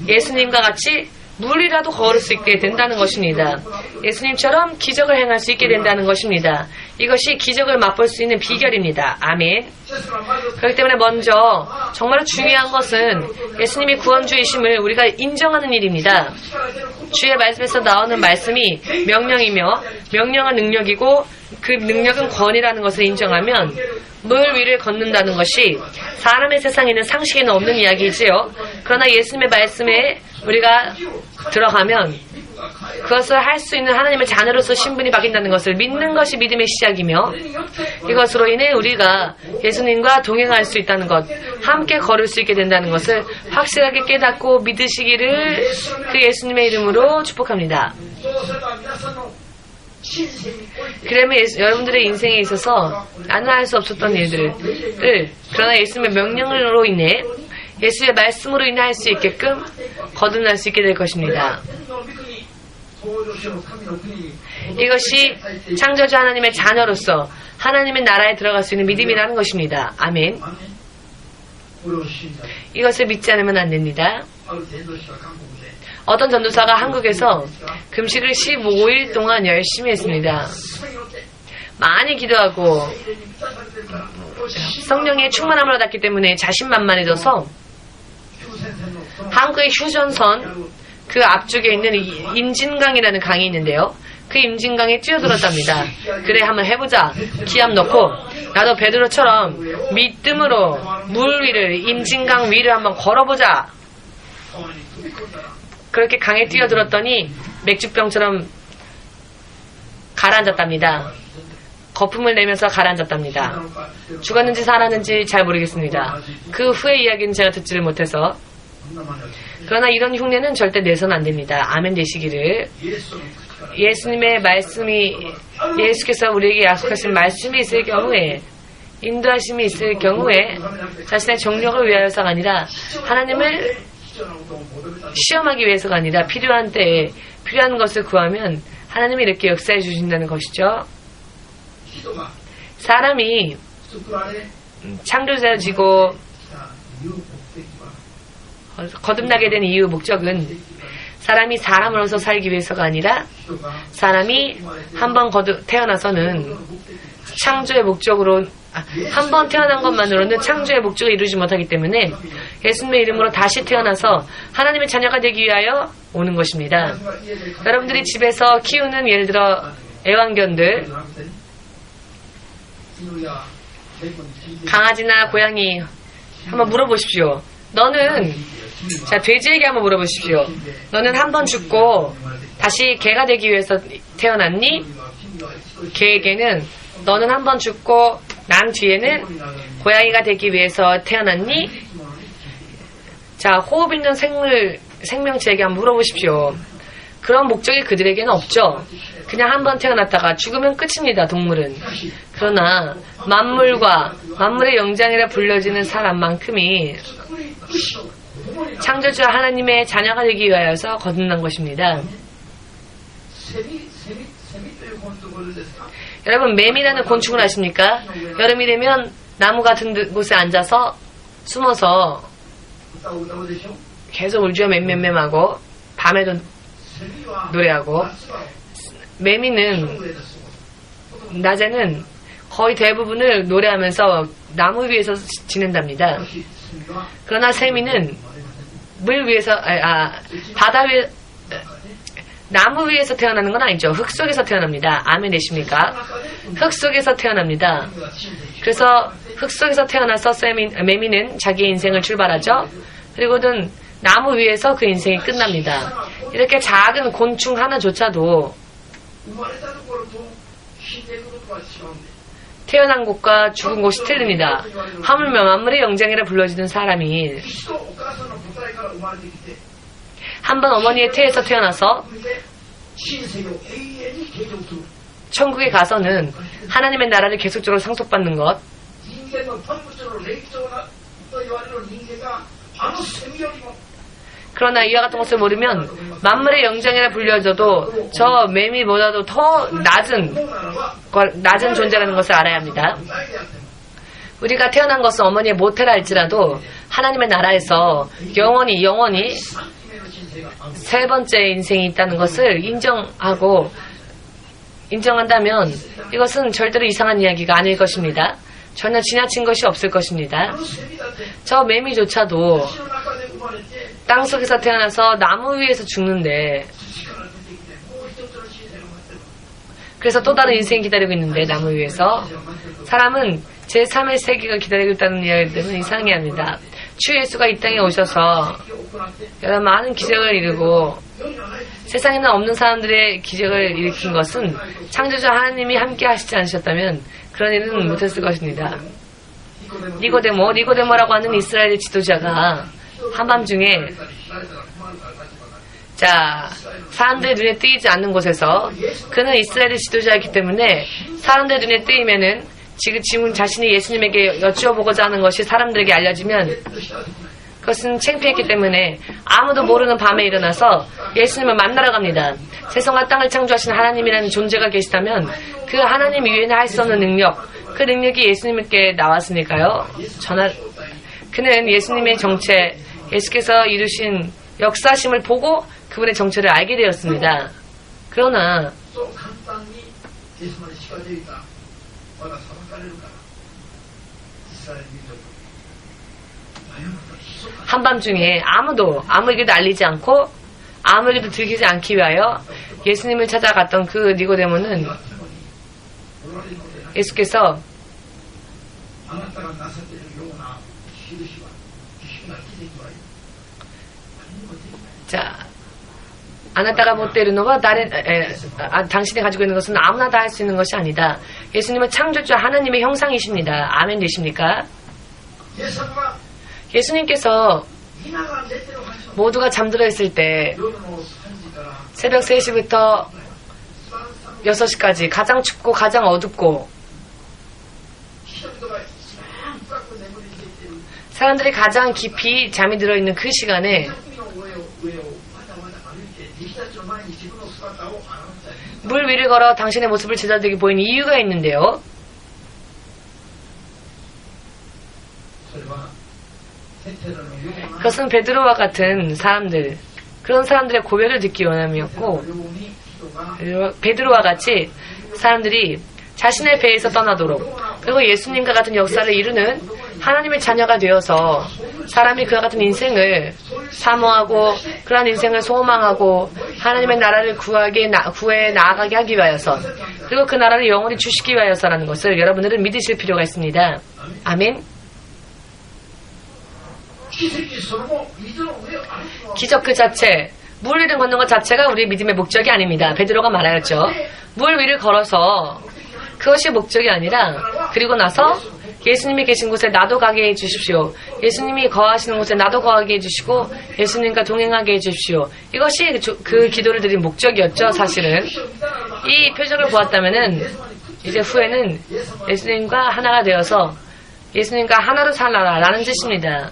예수님과 같이 물이라도 걸을 수 있게 된다는 것입니다. 예수님처럼 기적을 행할 수 있게 된다는 것입니다. 이것이 기적을 맛볼 수 있는 비결입니다. 아멘. 그렇기 때문에 먼저 정말 중요한 것은 예수님이 구원주이심을 우리가 인정하는 일입니다. 주의 말씀에서 나오는 말씀이 명령이며 명령은 능력이고 그 능력은 권위라는 것을 인정하면 물 위를 걷는다는 것이 사람의 세상에는 상식에는 없는 이야기지요. 그러나 예수님의 말씀에 우리가 들어가면 그것을 할 수 있는 하나님의 자녀로서 신분이 바뀐다는 것을 믿는 것이 믿음의 시작이며, 이것으로 인해 우리가 예수님과 동행할 수 있다는 것, 함께 걸을 수 있게 된다는 것을 확실하게 깨닫고 믿으시기를 그 예수님의 이름으로 축복합니다. 그러면 여러분들의 인생에 있어서 나는 할 수 없었던 일들을 그러나 예수님의 명령으로 인해, 예수의 말씀으로 인해 할 수 있게끔 거듭날 수 있게 될 것입니다. 이것이 창조주 하나님의 자녀로서 하나님의 나라에 들어갈 수 있는 믿음이라는 것입니다. 아멘. 이것을 믿지 않으면 안 됩니다. 어떤 전도사가 한국에서 금식을 15일 동안 열심히 했습니다. 많이 기도하고 성령의 충만함을 얻었기 때문에 자신만만해져서 한국의 휴전선 그 앞쪽에 있는 임진강이라는 강이 있는데요. 그 임진강에 뛰어들었답니다. 그래, 한번 해보자. 기합 넣고 나도 베드로처럼 믿음으로 물 위를, 임진강 위를 한번 걸어보자. 그렇게 강에 뛰어들었더니 맥주병처럼 가라앉았답니다. 거품을 내면서 가라앉았답니다. 죽었는지 살았는지 잘 모르겠습니다. 그 후의 이야기는 제가 듣지를 못해서. 그러나 이런 흉내는 절대 내서는 안 됩니다. 아멘 되시기를. 예수님의 말씀이, 예수께서 우리에게 약속하신 말씀이 있을 경우에 인도하심이 있을 경우에 자신의 정력을 위하여서가 아니라 하나님을 시험하기 위해서가 아니라 필요한 때에 필요한 것을 구하면 하나님이 이렇게 역사해 주신다는 것이죠. 사람이 창조자지고 거듭나게 된 이유 목적은 사람이 사람으로서 살기 위해서가 아니라 사람이 한번 태어나서는 창조의 목적으로 한 번 태어난 것만으로는 창조의 목적을 이루지 못하기 때문에 예수님의 이름으로 다시 태어나서 하나님의 자녀가 되기 위하여 오는 것입니다. 여러분들이 집에서 키우는 예를 들어 애완견들, 강아지나 고양이 한번 물어보십시오. 너는 자 돼지에게 한번 물어보십시오. 너는 한 번 죽고 다시 개가 되기 위해서 태어났니? 개에게는 너는 한 번 죽고 난 뒤에는 고양이가 되기 위해서 태어났니? 자, 호흡 있는 생명체에게 한번 물어보십시오. 그런 목적이 그들에게는 없죠. 그냥 한 번 태어났다가 죽으면 끝입니다, 동물은. 그러나 만물의 영장이라 불려지는 사람만큼이 창조주 하나님의 자녀가 되기 위하여서 거듭난 것입니다. 여러분, 매미라는 곤충을 아십니까? 여름이 되면 나무 같은 곳에 앉아서 숨어서 계속 울죠. 맴맴맴하고 밤에도 노래하고. 매미는 낮에는 거의 대부분을 노래하면서 나무 위에서 지낸답니다. 그러나 새미는 물 위에서 바다 위에 나무 위에서 태어나는 건 아니죠. 흙 속에서 태어납니다. 아멘 되십니까? 흙 속에서 태어납니다. 그래서 흙 속에서 태어나서 매미는 자기의 인생을 출발하죠. 그리고는 나무 위에서 그 인생이 끝납니다. 이렇게 작은 곤충 하나조차도 태어난 곳과 죽은 곳이 틀립니다. 하물며 만물의 영장이라 불러지는 사람이 한번 어머니의 태에서 태어나서 천국에 가서는 하나님의 나라를 계속적으로 상속받는 것. 그러나 이와 같은 것을 모르면 만물의 영장이라 불려져도 저 매미보다도 더 낮은 존재라는 것을 알아야 합니다. 우리가 태어난 것은 어머니의 모태라 할지라도 하나님의 나라에서 영원히 세 번째 인생이 있다는 것을 인정한다면 이것은 절대로 이상한 이야기가 아닐 것입니다. 전혀 지나친 것이 없을 것입니다. 저 매미조차도 땅속에서 태어나서 나무 위에서 죽는데, 그래서 또 다른 인생이 기다리고 있는데 나무 위에서 사람은 제3의 세계가 기다리고 있다는 이야기 때문에 이상해합니다. 주 예수가 이 땅에 오셔서 여러 많은 기적을 이루고 세상에는 없는 사람들의 기적을 일으킨 것은 창조주 하나님이 함께 하시지 않으셨다면 그런 일은 못했을 것입니다. 니고데모라고 하는 이스라엘의 지도자가 한밤중에 사람들의 눈에 띄지 않는 곳에서, 그는 이스라엘의 지도자이기 때문에 사람들의 눈에 띄면은 지금 자신이 예수님에게 여쭈어보고자 하는 것이 사람들에게 알려지면 그것은 창피했기 때문에 아무도 모르는 밤에 일어나서 예수님을 만나러 갑니다. 세상과 땅을 창조하신 하나님이라는 존재가 계시다면 그 하나님 이외에는 할 수 없는 능력, 그 능력이 예수님께 나왔으니까요. 그는 예수님의 정체, 예수께서 이루신 역사심을 보고 그분의 정체를 알게 되었습니다. 그러나 한밤중에 아무에게도 알리지 않고 아무에게도 들키지 않기 위하여 예수님을 찾아갔던 그 니고데모는 예수께서 아나타가 못되르노와 당신이 가지고 있는 것은 아무나 다 할 수 있는 것이 아니다. 예수님은 창조주 하나님의 형상이십니다. 아멘 되십니까? 예수님께서 모두가 잠들어 있을 때 새벽 3시부터 6시까지 가장 춥고 가장 어둡고 사람들이 가장 깊이 잠이 들어있는 그 시간에 물 위를 걸어 당신의 모습을 제자들에게 보인 이유가 있는데요. 그것은 베드로와 같은 사람들, 그런 사람들의 고백을 듣기 원함이었고, 베드로와 같이 사람들이 자신의 배에서 떠나도록, 그리고 예수님과 같은 역사를 이루는 하나님의 자녀가 되어서 사람이 그와 같은 인생을 사모하고 그러한 인생을 소망하고 하나님의 나라를 구해 나아가게 하기 위하여서, 그리고 그 나라를 영원히 주시기 위하여서라는 것을 여러분들은 믿으실 필요가 있습니다. 아멘. 기적 그 자체, 물 위를 걷는 것 자체가 우리의 믿음의 목적이 아닙니다. 베드로가 말하였죠. 물 위를 걸어서 그것이 목적이 아니라, 그리고 나서 예수님이 계신 곳에 나도 가게 해주십시오. 예수님이 거하시는 곳에 나도 거하게 해주시고 예수님과 동행하게 해주십시오. 이것이 그 기도를 드린 목적이었죠. 사실은 이 표적을 보았다면은 이제 후에는 예수님과 하나가 되어서 예수님과 하나로 살아라라는 뜻입니다.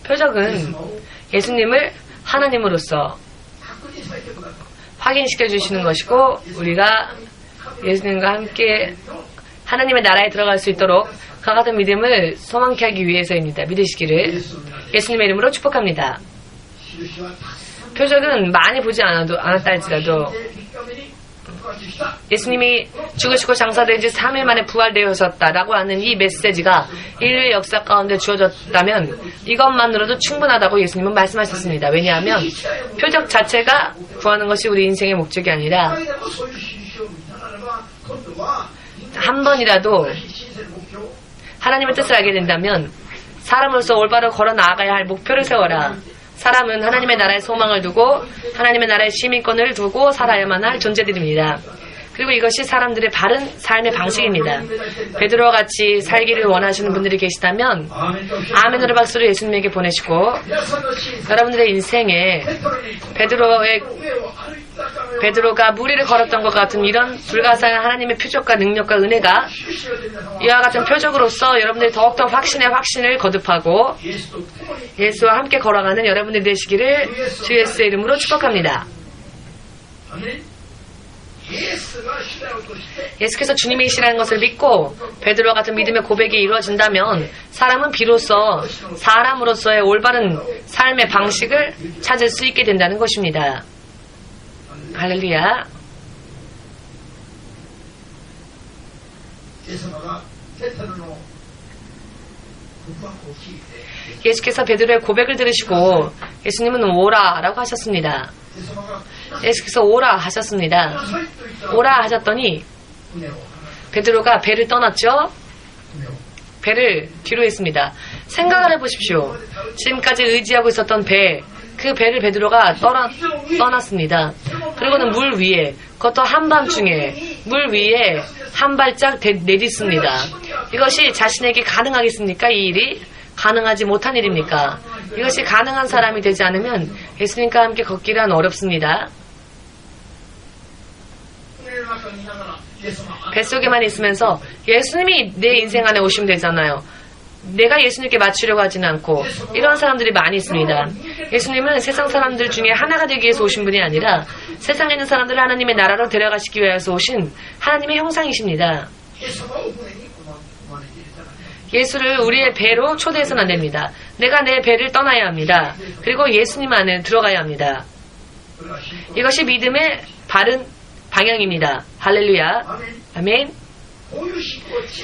표적은 예수님을 하나님으로서 확인시켜 주시는 것이고, 우리가 예수님과 함께 하나님의 나라에 들어갈 수 있도록 그와 같은 믿음을 소망케 하기 위해서입니다. 믿으시기를 예수님의 이름으로 축복합니다. 표적은 많이 보지 않았다 할지라도 예수님이 죽으시고 장사된 지 3일 만에 부활되어졌다라고 하는 이 메시지가 인류의 역사 가운데 주어졌다면 이것만으로도 충분하다고 예수님은 말씀하셨습니다. 왜냐하면 표적 자체가 구하는 것이 우리 인생의 목적이 아니라, 한 번이라도 하나님의 뜻을 알게 된다면 사람으로서 올바로 걸어 나아가야 할 목표를 세워라. 사람은 하나님의 나라의 소망을 두고 하나님의 나라의 시민권을 두고 살아야만 할 존재들입니다. 그리고 이것이 사람들의 바른 삶의 방식입니다. 베드로와 같이 살기를 원하시는 분들이 계시다면 아멘으로 박수를 예수님에게 보내시고, 여러분들의 인생에 베드로가 무리를 걸었던 것 같은 이런 불가사의 하나님의 표적과 능력과 은혜가 이와 같은 표적으로서 여러분들이 더욱더 확신을 거듭하고 예수와 함께 걸어가는 여러분들이 되시기를 주 예수의 이름으로 축복합니다. 예수께서 주님이시라는 것을 믿고 베드로와 같은 믿음의 고백이 이루어진다면 사람은 비로소 사람으로서의 올바른 삶의 방식을 찾을 수 있게 된다는 것입니다. 할렐루야. 예수께서 베드로의 고백을 들으시고 예수님은 오라 라고 하셨습니다. 예수께서 오라 하셨습니다. 오라 하셨더니 베드로가 배를 떠났죠. 배를 뒤로 했습니다. 생각을 해보십시오. 지금까지 의지하고 있었던 그 배를 베드로가 떠났습니다. 그리고는 물 위에, 그것도 한밤중에 물 위에 한 발짝 내딛습니다. 이것이 자신에게 가능하겠습니까? 이 일이 가능하지 못한 일입니까? 이것이 가능한 사람이 되지 않으면 예수님과 함께 걷기란 어렵습니다. 뱃속에만 있으면서 예수님이 내 인생 안에 오시면 되잖아요. 내가 예수님께 맞추려고 하지는 않고, 이런 사람들이 많이 있습니다. 예수님은 세상 사람들 중에 하나가 되기 위해서 오신 분이 아니라 세상에 있는 사람들을 하나님의 나라로 데려가시기 위해서 오신 하나님의 형상이십니다. 예수를 우리의 배로 초대해서는 안 됩니다. 내가 내 배를 떠나야 합니다. 그리고 예수님 안에 들어가야 합니다. 이것이 믿음의 바른 방향입니다. 할렐루야. 아멘.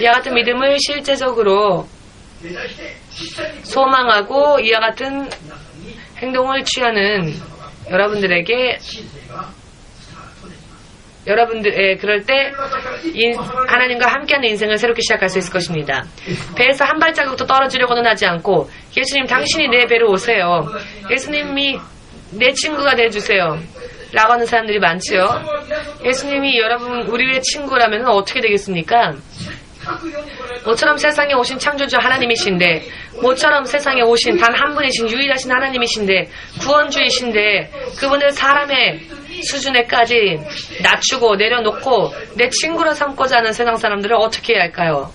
이와 같은 믿음을 실제적으로 소망하고 이와 같은 행동을 취하는 여러분들에게, 그럴 때 하나님과 함께하는 인생을 새롭게 시작할 수 있을 것입니다. 배에서 한 발자국도 떨어지려고는 하지 않고, 예수님 당신이 내 배로 오세요. 예수님이 내 친구가 되어주세요. 라고 하는 사람들이 많지요. 예수님이 우리의 친구라면 어떻게 되겠습니까? 모처럼 세상에 오신 창조주 하나님이신데, 모처럼 세상에 오신 단 한 분이신 유일하신 하나님이신데, 구원주이신데, 그분을 사람의 수준에까지 낮추고 내려놓고 내 친구로 삼고자 하는 세상 사람들을 어떻게 해야 할까요?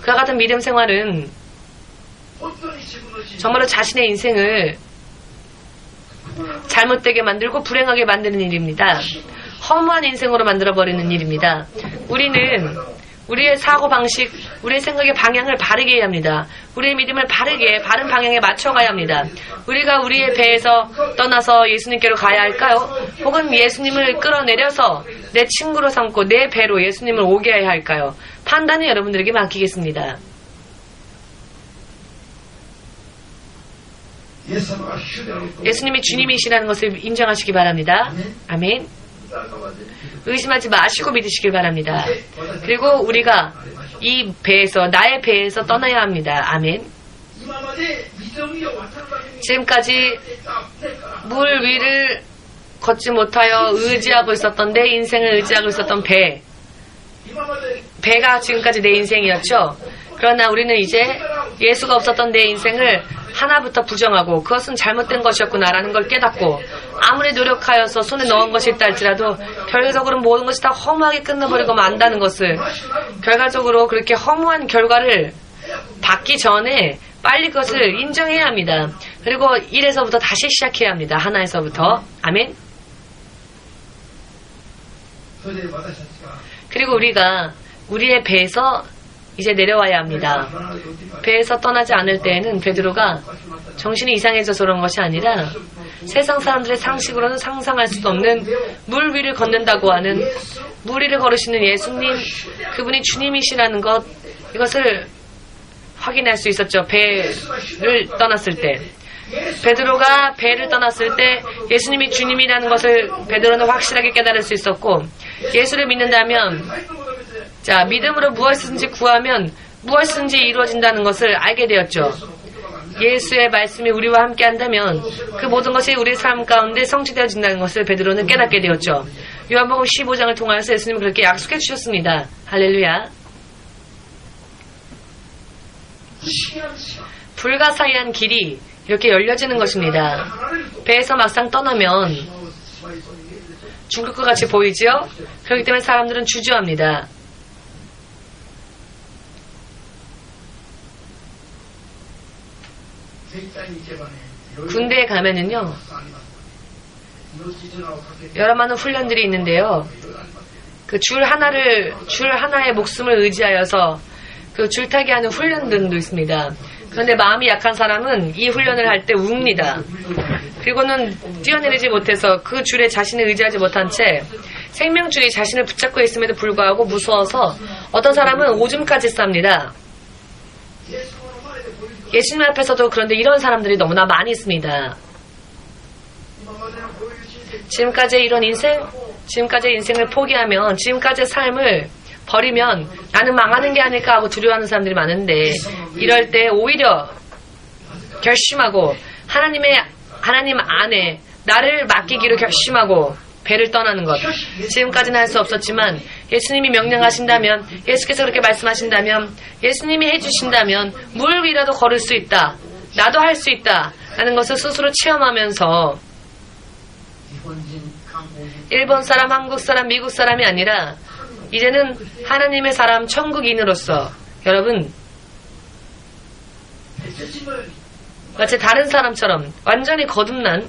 그와 같은 믿음 생활은 정말로 자신의 인생을 잘못되게 만들고 불행하게 만드는 일입니다. 허무한 인생으로 만들어버리는 일입니다. 우리는 우리의 사고방식, 우리의 생각의 방향을 바르게 해야 합니다. 우리의 믿음을 바른 방향에 맞춰가야 합니다. 우리가 우리의 배에서 떠나서 예수님께로 가야 할까요? 혹은 예수님을 끌어내려서 내 친구로 삼고 내 배로 예수님을 오게 해야 할까요? 판단은 여러분들에게 맡기겠습니다. 예수님이 주님이시라는 것을 인정하시기 바랍니다. 아멘. 의심하지 마시고 믿으시길 바랍니다. 그리고 우리가 이 배에서, 나의 배에서 떠나야 합니다. 아멘. 지금까지 물 위를 걷지 못하여 의지하고 있었던 내 인생을 의지하고 있었던 배가 지금까지 내 인생이었죠. 그러나 우리는 이제 예수가 없었던 내 인생을 하나부터 부정하고 그것은 잘못된 것이었구나라는 걸 깨닫고 아무리 노력하여서 손에 넣은 것이 있다 할지라도 결과적으로 모든 것이 다 허무하게 끝나버리고 만다는 것을 결과적으로 그렇게 허무한 결과를 받기 전에 빨리 그것을 인정해야 합니다. 그리고 1에서부터 다시 시작해야 합니다. 하나에서부터. 아멘. 그리고 우리가 우리의 배에서 이제 내려와야 합니다. 배에서 떠나지 않을 때에는 베드로가 정신이 이상해져서 그런 것이 아니라 세상 사람들의 상식으로는 상상할 수도 없는 물 위를 걷는다고 하는 물 위를 걸으시는 예수님, 그분이 주님이시라는 것, 이것을 확인할 수 있었죠. 배를 떠났을 때. 베드로가 배를 떠났을 때 예수님이 주님이라는 것을 베드로는 확실하게 깨달을 수 있었고, 예수를 믿는다면 자, 믿음으로 무엇이든지 구하면 무엇이든지 이루어진다는 것을 알게 되었죠. 예수의 말씀이 우리와 함께 한다면 그 모든 것이 우리 삶 가운데 성취되어진다는 것을 베드로는 깨닫게 되었죠. 요한복음 15장을 통하여서 예수님은 그렇게 약속해 주셨습니다. 할렐루야. 불가사의한 길이 이렇게 열려지는 것입니다. 배에서 막상 떠나면 죽을 것 같이 보이지요? 그렇기 때문에 사람들은 주저합니다. 군대에 가면은요, 여러 많은 훈련들이 있는데요, 그 줄 하나의 목숨을 의지하여서 그 줄타기 하는 훈련들도 있습니다. 그런데 마음이 약한 사람은 이 훈련을 할 때 웁니다. 그리고는 뛰어내리지 못해서 그 줄에 자신을 의지하지 못한 채 생명줄이 자신을 붙잡고 있음에도 불구하고 무서워서 어떤 사람은 오줌까지 쌉니다. 예수님 앞에서도 그런데 이런 사람들이 너무나 많이 있습니다. 지금까지의 이런 인생, 지금까지의 인생을 포기하면, 지금까지의 삶을 버리면 나는 망하는 게 아닐까 하고 두려워하는 사람들이 많은데, 이럴 때 오히려 결심하고 하나님 안에 나를 맡기기로 결심하고 배를 떠나는 것. 지금까지는 할 수 없었지만 예수님이 명령하신다면, 예수께서 그렇게 말씀하신다면, 예수님이 해주신다면 물 위라도 걸을 수 있다, 나도 할 수 있다 라는 것을 스스로 체험하면서 일본 사람, 한국 사람, 미국 사람이 아니라 이제는 하나님의 사람, 천국인으로서 여러분 마치 다른 사람처럼 완전히 거듭난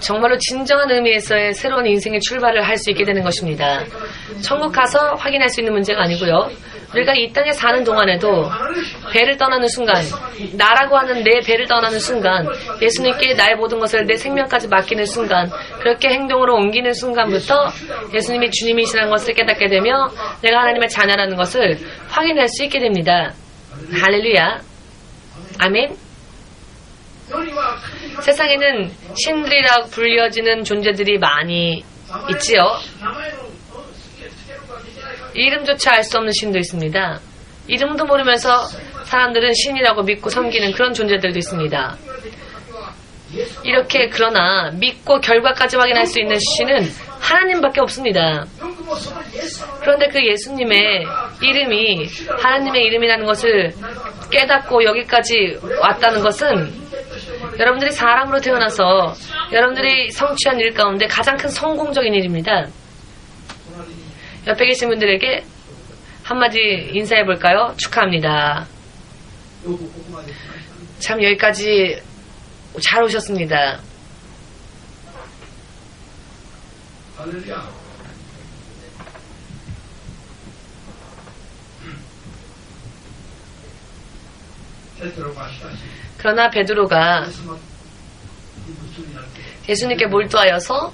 정말로 진정한 의미에서의 새로운 인생의 출발을 할 수 있게 되는 것입니다. 천국 가서 확인할 수 있는 문제가 아니고요. 우리가 이 땅에 사는 동안에도 배를 떠나는 순간, 나라고 하는 내 배를 떠나는 순간, 예수님께 나의 모든 것을 내 생명까지 맡기는 순간, 그렇게 행동으로 옮기는 순간부터 예수님이 주님이시라는 것을 깨닫게 되며 내가 하나님의 자녀라는 것을 확인할 수 있게 됩니다. 할렐루야. 아멘. 세상에는 신들이라고 불려지는 존재들이 많이 있지요. 이름조차 알 수 없는 신도 있습니다. 이름도 모르면서 사람들은 신이라고 믿고 섬기는 그런 존재들도 있습니다. 이렇게 그러나 믿고 결과까지 확인할 수 있는 신은 하나님밖에 없습니다. 그런데 그 예수님의 이름이 하나님의 이름이라는 것을 깨닫고 여기까지 왔다는 것은 여러분들이 사람으로 태어나서 여러분들이 성취한 일 가운데 가장 큰 성공적인 일입니다. 옆에 계신 분들에게 한마디 인사해 볼까요? 축하합니다. 참 여기까지 잘 오셨습니다. 그러나 베드로가 예수님께 몰두하여서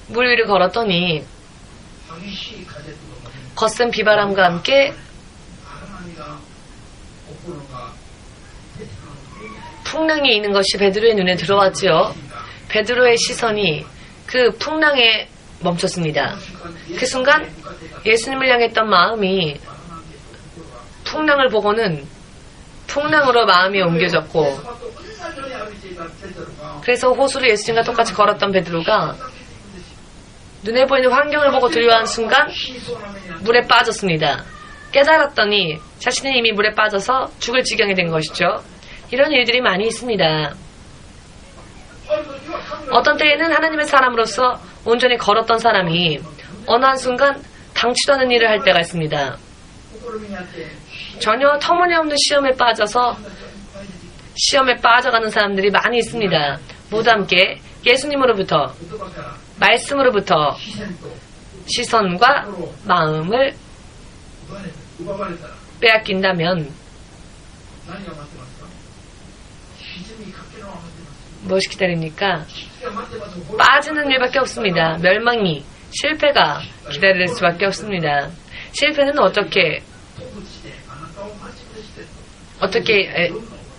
물 위를 걸었더니 거센 비바람과 함께 풍랑이 있는 것이 베드로의 눈에 들어왔지요. 베드로의 시선이 그 풍랑에 멈췄습니다. 그 순간 예수님을 향했던 마음이 풍랑을 보고는 풍랑으로 마음이 옮겨졌고, 그래서 호수를 예수님과 똑같이 걸었던 베드로가 눈에 보이는 환경을 보고 두려워한 순간 물에 빠졌습니다. 깨달았더니 자신은 이미 물에 빠져서 죽을 지경이 된 것이죠. 이런 일들이 많이 있습니다. 어떤 때에는 하나님의 사람으로서 온전히 걸었던 사람이 어느 한순간 당치도 않은 일을 할 때가 있습니다. 전혀 터무니없는 시험에 빠져가는 사람들이 많이 있습니다. 모두 함께 예수님으로부터, 말씀으로부터 시선과 마음을 빼앗긴다면 무엇이 기다립니까? 빠지는 일밖에 없습니다. 멸망이, 실패가 기다릴 수밖에 없습니다. 실패는 어떻게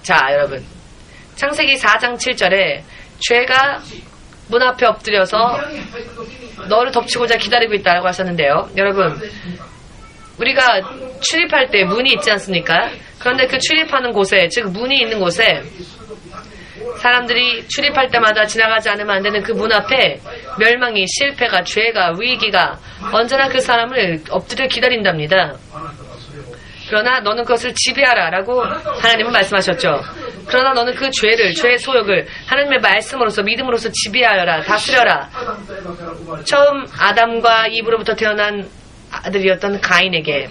자, 여러분, 창세기 4장 7절에 죄가 문 앞에 엎드려서 너를 덮치고자 기다리고 있다고 하셨는데요. 여러분, 우리가 출입할 때 문이 있지 않습니까? 그런데 그 출입하는 곳에, 즉 문이 있는 곳에 사람들이 출입할 때마다 지나가지 않으면 안 되는 그 문 앞에 멸망이, 실패가, 죄가, 위기가 언제나 그 사람을 엎드려 기다린답니다. 그러나 너는 그것을 지배하라 라고 하나님은 말씀하셨죠. 그러나 너는 그 죄의 소욕을 하나님의 말씀으로서, 믿음으로서 지배하여라, 다스려라. 처음 아담과 이브로부터 태어난 아들이었던 가인에게,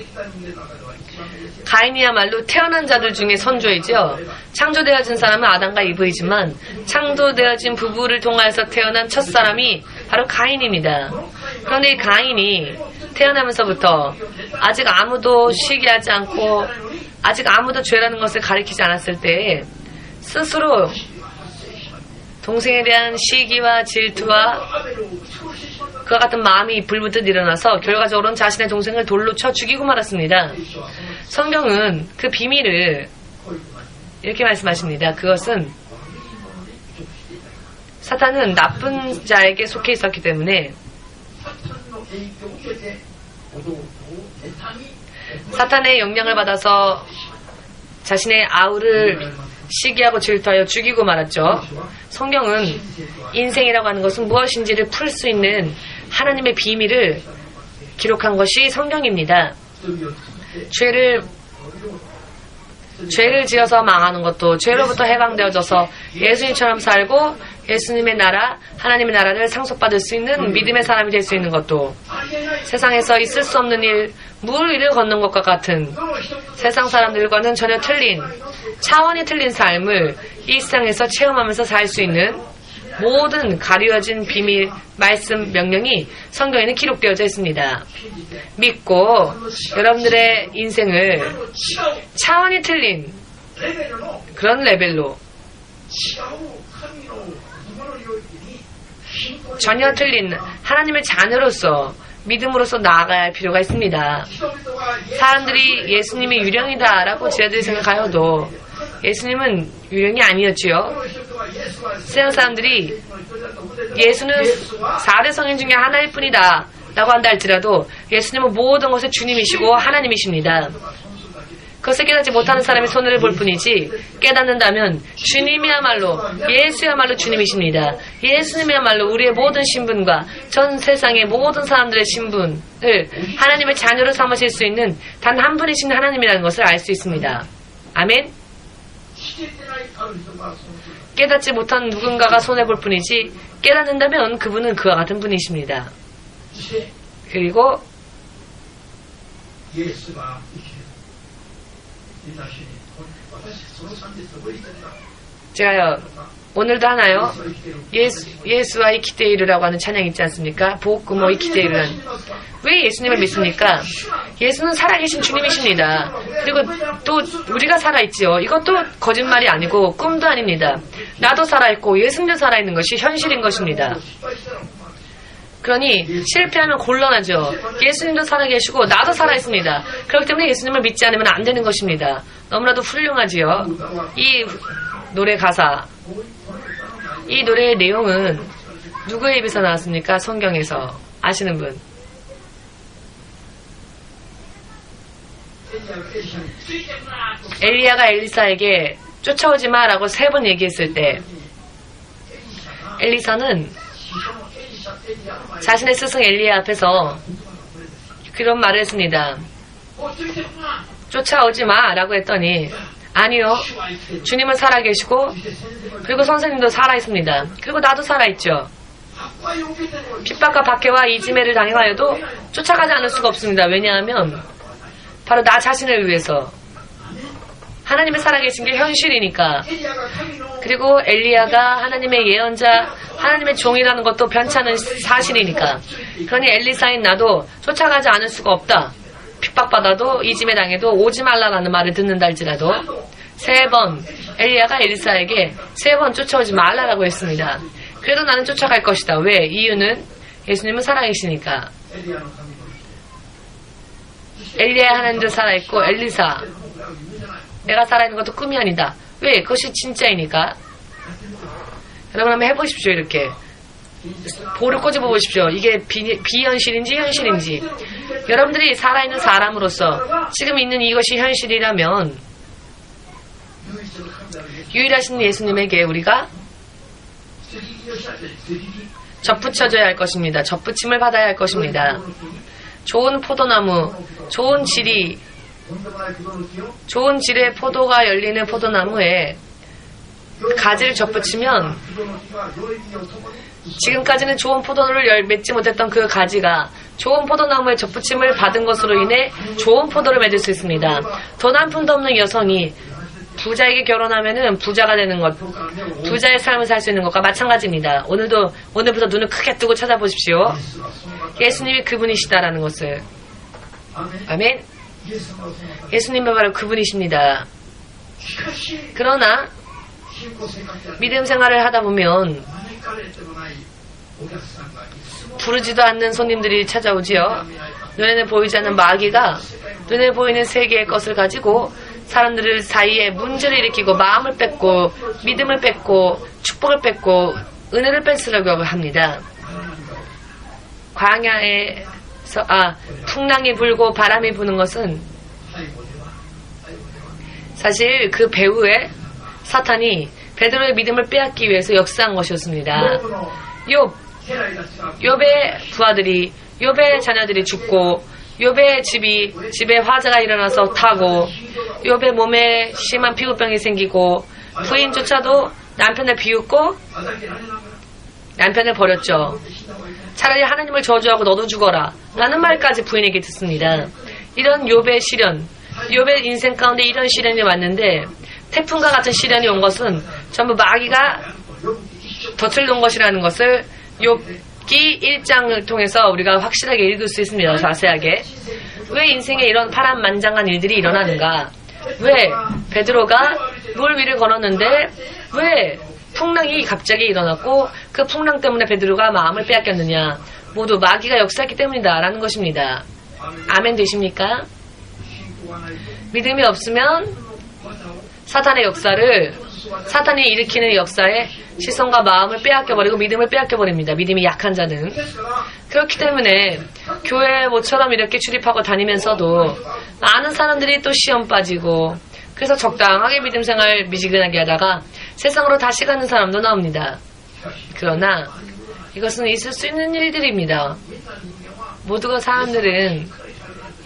가인이야말로 태어난 자들 중에 선조이죠. 창조되어진 사람은 아담과 이브이지만 창조되어진 부부를 통하여서 태어난 첫사람이 바로 가인입니다. 그런데 이 가인이 태어나면서부터 아직 아무도 시기하지 않고 아직 아무도 죄라는 것을 가리키지 않았을 때 스스로 동생에 대한 시기와 질투와 그와 같은 마음이 불붙듯 일어나서 결과적으로는 자신의 동생을 돌로 쳐 죽이고 말았습니다. 성경은 그 비밀을 이렇게 말씀하십니다. 그것은 사탄은 나쁜 자에게 속해 있었기 때문에 사탄의 영향을 받아서 자신의 아우를 시기하고 질투하여 죽이고 말았죠. 성경은 인생이라고 하는 것은 무엇인지를 풀 수 있는 하나님의 비밀을 기록한 것이 성경입니다. 죄를 지어서 망하는 것도, 죄로부터 해방되어져서 예수님처럼 살고 예수님의 나라, 하나님의 나라를 상속받을 수 있는 믿음의 사람이 될 수 있는 것도, 세상에서 있을 수 없는 일, 물 위를 걷는 것과 같은 세상 사람들과는 전혀 틀린, 차원이 틀린 삶을 이 세상에서 체험하면서 살 수 있는 모든 가려진 비밀, 말씀, 명령이 성경에는 기록되어져 있습니다. 믿고 여러분들의 인생을 차원이 틀린 그런 레벨로, 전혀 틀린 하나님의 자녀로서 믿음으로서 나아가야 할 필요가 있습니다. 사람들이 예수님이 유령이다라고 지네들이 생각하여도 예수님은 유령이 아니었지요. 세상 사람들이 예수는 4대 성인 중에 하나일 뿐이다 라고 한다 할지라도 예수님은 모든 것의 주님이시고 하나님이십니다. 그것을 깨닫지 못하는 사람이 손해를 볼 뿐이지, 깨닫는다면 주님이야말로, 예수야말로 주님이십니다. 예수님이야말로 우리의 모든 신분과 전 세상의 모든 사람들의 신분을 하나님의 자녀로 삼으실 수 있는 단 한 분이신 하나님이라는 것을 알 수 있습니다. 아멘. 깨닫지 못한 누군가가 손해볼 뿐이지 깨닫는다면 그분은 그와 같은 분이십니다. 그리고 제가요, 오늘도 하나요? 예수와 이키테이르라고 하는 찬양 있지 않습니까? 보호구모 이키테이르는. 왜 예수님을 믿습니까? 예수는 살아계신 주님이십니다. 그리고 또 우리가 살아있지요. 이것도 거짓말이 아니고 꿈도 아닙니다. 나도 살아있고 예수님도 살아있는 것이 현실인 것입니다. 그러니 실패하면 곤란하죠. 예수님도 살아계시고 나도 살아있습니다. 그렇기 때문에 예수님을 믿지 않으면 안 되는 것입니다. 너무나도 훌륭하지요. 이 노래 가사, 이 노래의 내용은 누구의 입에서 나왔습니까? 성경에서 아시는 분? 엘리야가 엘리사에게 쫓아오지 마라고 3번 얘기했을 때 엘리사는 자신의 스승 엘리야 앞에서 그런 말을 했습니다. 쫓아오지 마라고 했더니 아니요, 주님은 살아계시고 그리고 선생님도 살아있습니다. 그리고 나도 살아있죠. 핍박과 박해와 이지매를 당하여도 쫓아가지 않을 수가 없습니다. 왜냐하면 바로 나 자신을 위해서 하나님의 살아계신 게 현실이니까. 그리고 엘리야가 하나님의 예언자, 하나님의 종이라는 것도 변찮은 사실이니까. 그러니 엘리사인 나도 쫓아가지 않을 수가 없다. 핍박받아도 이짐에 당해도 오지 말라라는 말을 듣는다 할지라도 3번 엘리야가 엘리사에게 3번 쫓아오지 말라라고 했습니다. 그래도 나는 쫓아갈 것이다. 왜? 이유는 예수님은 살아계시니까. 엘리야 하나님도 살아있고 엘리사 내가 살아있는 것도 꿈이 아니다. 왜? 그것이 진짜이니까. 여러분 한번 해보십시오. 이렇게 볼을 꼬집어 보십시오. 이게 비현실인지 현실인지. 여러분들이 살아있는 사람으로서 지금 있는 이것이 현실이라면 유일하신 예수님에게 우리가 접붙여줘야 할 것입니다. 접붙임을 받아야 할 것입니다. 좋은 포도나무, 좋은 질의, 좋은 질의 포도가 열리는 포도나무에 가지를 접붙이면 지금까지는 좋은 포도를 맺지 못했던 그 가지가 좋은 포도나무에 접붙임을 받은 것으로 인해 좋은 포도를 맺을 수 있습니다. 돈 한 푼도 없는 여성이 부자에게 결혼하면은 부자가 되는 것, 부자의 삶을 살 수 있는 것과 마찬가지입니다. 오늘부터 눈을 크게 뜨고 찾아보십시오. 예수님이 그분이시다라는 것을. 아멘. 예수님은 바로 그분이십니다. 그러나 믿음 생활을 하다 보면 부르지도 않는 손님들이 찾아오지요. 눈에는 보이지 않는 마귀가 눈에 보이는 세계의 것을 가지고 사람들 사이에 문제를 일으키고 마음을 뺏고 믿음을 뺏고 축복을 뺏고 은혜를 뺏으려고 합니다. 광야에서 풍랑이 불고 바람이 부는 것은 사실 그 배후에 사탄이 베드로의 믿음을 빼앗기 위해서 역사한 것이었습니다. 욥의 부하들이, 욥의 자녀들이 죽고, 욥의 집에 화재가 일어나서 타고, 욥의 몸에 심한 피부병이 생기고, 부인조차도 남편을 비웃고 남편을 버렸죠. 차라리 하나님을 저주하고 너도 죽어라 라는 말까지 부인에게 듣습니다. 이런 욥의 시련, 욥의 인생 가운데 이런 시련이 왔는데 태풍과 같은 시련이 온 것은 전부 마귀가 덫을 놓은 것이라는 것을 욥기 1장을 통해서 우리가 확실하게 읽을 수 있습니다. 자세하게. 왜 인생에 이런 파란만장한 일들이 일어나는가? 왜 베드로가 물 위를 걸었는데 왜 풍랑이 갑자기 일어났고 그 풍랑 때문에 베드로가 마음을 빼앗겼느냐? 모두 마귀가 역사했기 때문이다 라는 것입니다. 아멘 되십니까? 믿음이 없으면 사탄의 역사를, 사탄이 일으키는 역사에 시선과 마음을 빼앗겨버리고 믿음을 빼앗겨버립니다. 믿음이 약한 자는. 그렇기 때문에 교회 모처럼 이렇게 출입하고 다니면서도 많은 사람들이 또 시험 빠지고 그래서 적당하게 믿음 생활 미지근하게 하다가 세상으로 다시 가는 사람도 나옵니다. 그러나 이것은 있을 수 있는 일들입니다. 모두가 사람들은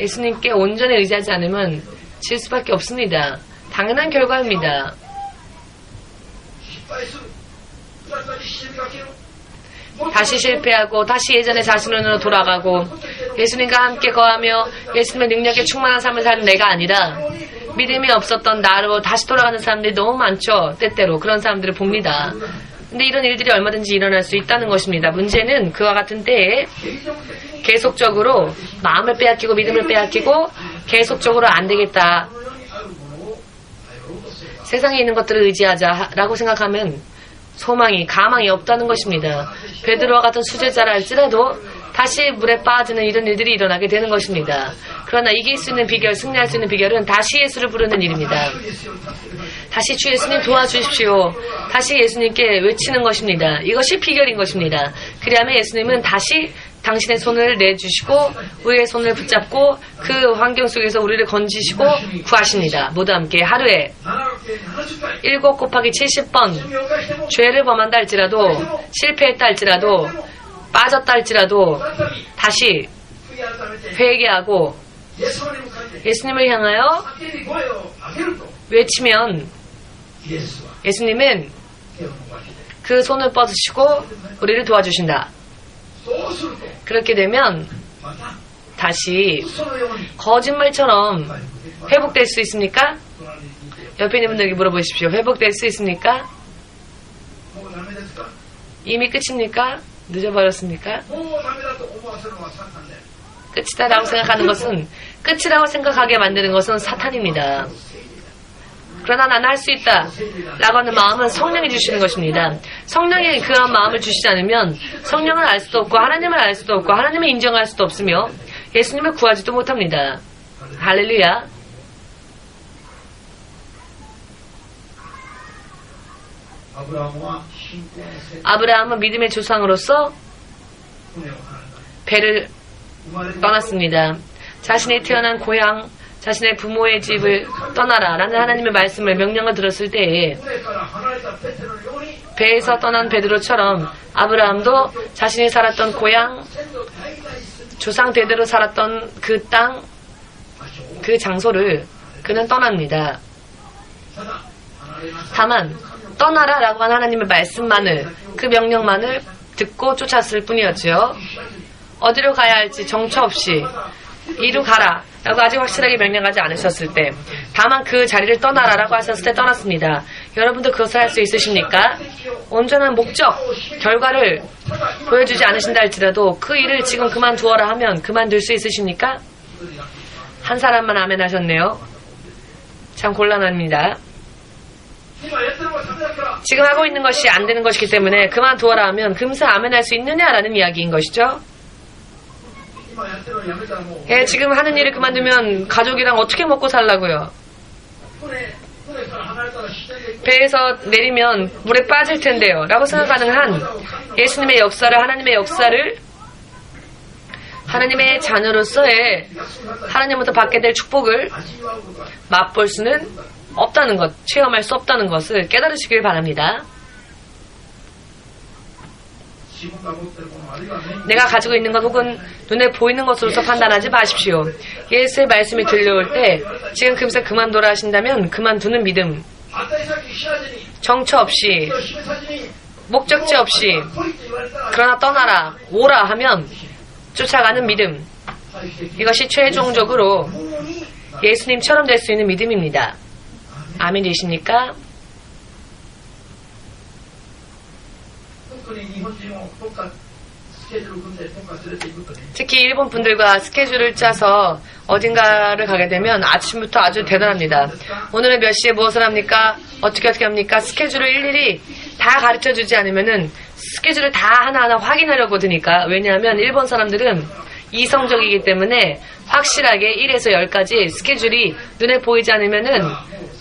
예수님께 온전히 의지하지 않으면 질 수밖에 없습니다. 당연한 결과입니다. 다시 실패하고 다시 예전의 자신으로 돌아가고 예수님과 함께 거하며 예수님의 능력에 충만한 삶을 사는 내가 아니라 믿음이 없었던 나로 다시 돌아가는 사람들이 너무 많죠. 때때로 그런 사람들을 봅니다. 근데 이런 일들이 얼마든지 일어날 수 있다는 것입니다. 문제는 그와 같은 때에 계속적으로 마음을 빼앗기고 믿음을 빼앗기고 계속적으로 안 되겠다. 세상에 있는 것들을 의지하자라고 생각하면 소망이, 가망이 없다는 것입니다. 베드로와 같은 수제자라 할지라도 다시 물에 빠지는 이런 일들이 일어나게 되는 것입니다. 그러나 이길 수 있는 비결, 승리할 수 있는 비결은 다시 예수를 부르는 일입니다. 다시 주 예수님 도와주십시오. 다시 예수님께 외치는 것입니다. 이것이 비결인 것입니다. 그리하면 예수님은 다시 당신의 손을 내주시고 우리의 손을 붙잡고 그 환경 속에서 우리를 건지시고 구하십니다. 모두 함께 하루에 7 곱하기 70번 죄를 범한다 할지라도 실패했다 할지라도 빠졌다 할지라도 다시 회개하고 예수님을 향하여 외치면 예수님은 그 손을 뻗으시고 우리를 도와주신다. 그렇게 되면 다시 거짓말처럼 회복될 수 있습니까? 옆에 있는 분들에게 물어보십시오. 회복될 수 있습니까? 이미 끝입니까? 늦어버렸습니까? 끝이다라고 생각하는 것은, 끝이라고 생각하게 만드는 것은 사탄입니다. 그러나 나는 할 수 있다 라고 하는 마음은 성령이 주시는 것입니다. 성령이 그런 마음을 주시지 않으면 성령을 알 수도 없고 하나님을 알 수도 없고 하나님을 인정할 수도 없으며 예수님을 구하지도 못합니다. 할렐루야. 아브라함은 믿음의 조상으로서 배를 떠났습니다. 자신이 태어난 고향, 자신의 부모의 집을 떠나라 라는 하나님의 말씀을 명령을 들었을 때에 배에서 떠난 베드로처럼 아브라함도 자신이 살았던 고향, 조상 대대로 살았던 그 땅, 그 장소를 그는 떠납니다. 다만 떠나라 라고 한 하나님의 말씀만을, 그 명령만을 듣고 쫓았을 뿐이었죠. 어디로 가야 할지 정처 없이 이루 가라 라고 아직 확실하게 명령하지 않으셨을 때, 다만 그 자리를 떠나라 라고 하셨을 때 떠났습니다. 여러분도 그것을 할 수 있으십니까? 온전한 목적, 결과를 보여주지 않으신다 할지라도 그 일을 지금 그만두어라 하면 그만둘 수 있으십니까? 한 사람만 아멘 하셨네요. 참 곤란합니다. 지금 하고 있는 것이 안 되는 것이기 때문에 그만두어라 하면 금세 아멘 할 수 있느냐라는 이야기인 것이죠. 예, 지금 하는 일을 그만두면 가족이랑 어떻게 먹고 살라고요? 배에서 내리면 물에 빠질 텐데요 라고 생각하는 한 예수님의 역사를, 하나님의 역사를, 하나님의 자녀로서의 하나님부터 받게 될 축복을 맛볼 수는 없다는 것, 체험할 수 없다는 것을 깨달으시길 바랍니다. 내가 가지고 있는 것 혹은 눈에 보이는 것으로서 판단하지 마십시오. 예수의 말씀이 들려올 때 지금 금세 그만둬라 하신다면 그만두는 믿음, 정처 없이, 목적지 없이, 그러나 떠나라, 오라 하면 쫓아가는 믿음, 이것이 최종적으로 예수님처럼 될 수 있는 믿음입니다. 아멘 되십니까? 특히 일본 분들과 스케줄을 짜서 어딘가를 가게 되면 아침부터 아주 대단합니다. 오늘은 몇 시에 무엇을 합니까? 어떻게 합니까? 스케줄을 일일이 다 가르쳐주지 않으면은 스케줄을 다 하나하나 확인하려고 드니까. 왜냐하면 일본 사람들은 이성적이기 때문에 확실하게 1에서 10까지 스케줄이 눈에 보이지 않으면은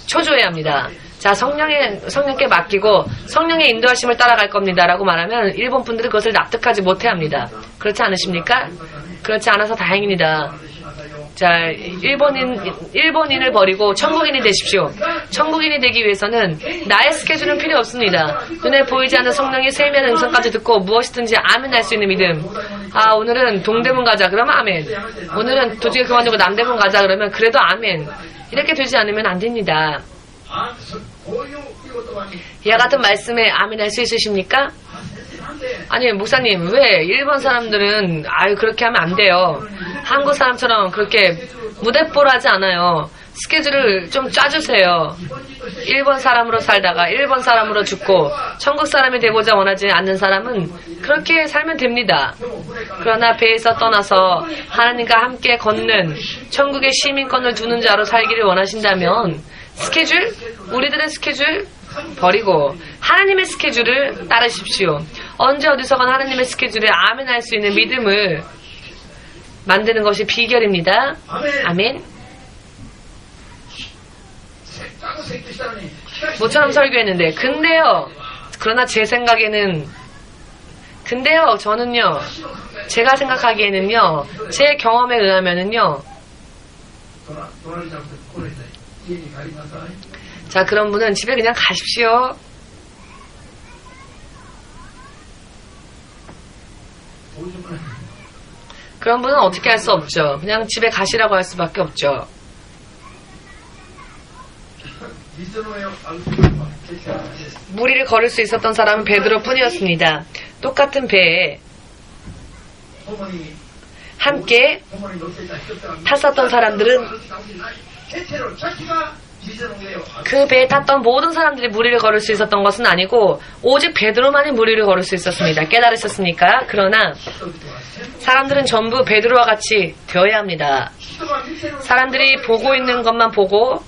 초조해합니다. 자, 성령께 맡기고 성령의 인도하심을 따라갈 겁니다 라고 말하면 일본 분들은 그것을 납득하지 못해합니다. 그렇지 않으십니까? 그렇지 않아서 다행입니다. 자, 일본인을 버리고 천국인이 되십시오. 천국인이 되기 위해서는 나의 스케줄은 필요 없습니다. 눈에 보이지 않는 성령의 세미한 음성까지 듣고 무엇이든지 아멘 할 수 있는 믿음. 아, 오늘은 동대문 가자 그러면 아멘. 오늘은 도중에 그만두고 남대문 가자 그러면 그래도 아멘. 이렇게 되지 않으면 안 됩니다. 이와 같은 말씀에 아멘 할 수 있으십니까? 아니, 목사님, 왜 일본 사람들은 그렇게 하면 안 돼요. 한국 사람처럼 그렇게 무대뽀하지 않아요. 스케줄을 좀 짜주세요. 일본 사람으로 살다가 일본 사람으로 죽고 천국 사람이 되고자 원하지 않는 사람은 그렇게 살면 됩니다. 그러나 배에서 떠나서 하나님과 함께 걷는 천국의 시민권을 두는 자로 살기를 원하신다면 스케줄, 우리들의 스케줄 버리고 하나님의 스케줄을 따르십시오. 언제 어디서건 하나님의 스케줄에 아멘할 수 있는 믿음을 만드는 것이 비결입니다. 아멘. 모처럼 설교했는데 근데요, 그러나 제 생각에는 근데요, 저는요, 제가 생각하기에는요, 제 경험에 의하면은요, 자, 그런 분은 집에 그냥 가십시오. 그런 분은 어떻게 할 수 없죠. 그냥 집에 가시라고 할 수밖에 없죠. 무리를 걸을 수 있었던 사람은 베드로뿐이었습니다. 똑같은 배에 함께 탔었던 사람들은 그 배에 탔던 모든 사람들이 무리를 걸을 수 있었던 것은 아니고 오직 베드로만이 무리를 걸을 수 있었습니다. 깨달으셨습니까? 그러나 사람들은 전부 베드로와 같이 되어야 합니다. 사람들이 보고 있는 것만 보고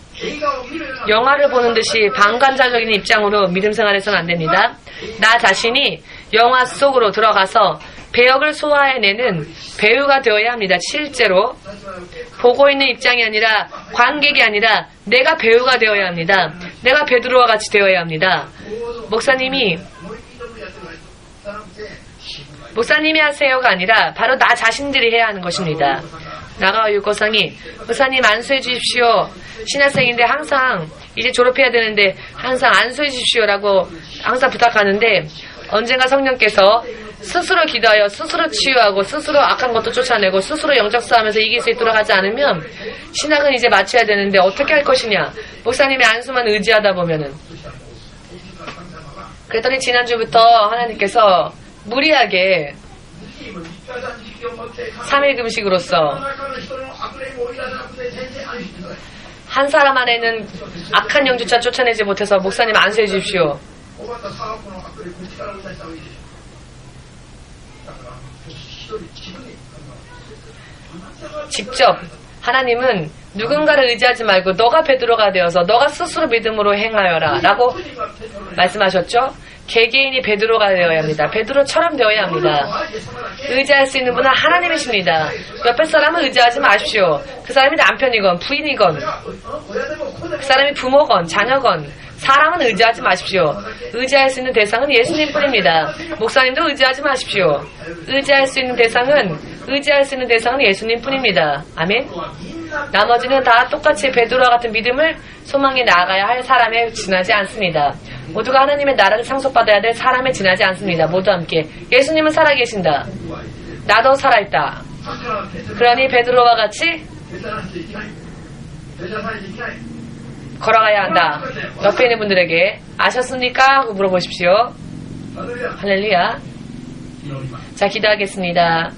영화를 보는 듯이 방관자적인 입장으로 믿음 생활해서는 안 됩니다. 나 자신이 영화 속으로 들어가서 배역을 소화해내는 배우가 되어야 합니다. 실제로 보고 있는 입장이 아니라 관객이 아니라 내가 배우가 되어야 합니다. 내가 베드로와 같이 되어야 합니다. 목사님이 하세요가 아니라 바로 나 자신들이 해야 하는 것입니다. 나가와 육고상이 목사님 안수해 주십시오. 신학생인데 항상 이제 졸업해야 되는데 항상 안수해 주십시오라고 항상 부탁하는데 언젠가 성령께서 스스로 기도하여 스스로 치유하고 스스로 악한 것도 쫓아내고 스스로 영적 싸움에서 이길 수 있도록 하지 않으면 신학은 이제 마쳐야 되는데 어떻게 할 것이냐. 목사님의 안수만 의지하다 보면은. 그랬더니 지난주부터 하나님께서 무리하게 3일 금식으로서 한 사람 안에는 악한 영주차 쫓아내지 못해서 목사님 안수해 주십시오. 직접 하나님은 누군가를 의지하지 말고 너가 베드로가 되어서 너가 스스로 믿음으로 행하여라 라고 말씀하셨죠. 개개인이 베드로가 되어야 합니다. 베드로처럼 되어야 합니다. 의지할 수 있는 분은 하나님이십니다. 옆에 사람은 의지하지 마십시오. 그 사람이 남편이건 부인이건 그 사람이 부모건 자녀건 사람은 의지하지 마십시오. 의지할 수 있는 대상은 예수님뿐입니다. 목사님도 의지하지 마십시오. 의지할 수 있는 대상은 예수님뿐입니다. 아멘. 나머지는 다 똑같이 베드로와 같은 믿음을 소망해 나아가야 할 사람에 지나지 않습니다. 모두가 하나님의 나라를 상속받아야 될 사람에 지나지 않습니다. 모두 함께 예수님은 살아계신다. 나도 살아있다. 그러니 베드로와 같이 걸어가야 한다. 옆에 있는 분들에게 아셨습니까? 하고 물어보십시오. 할렐루야. 자, 기도하겠습니다.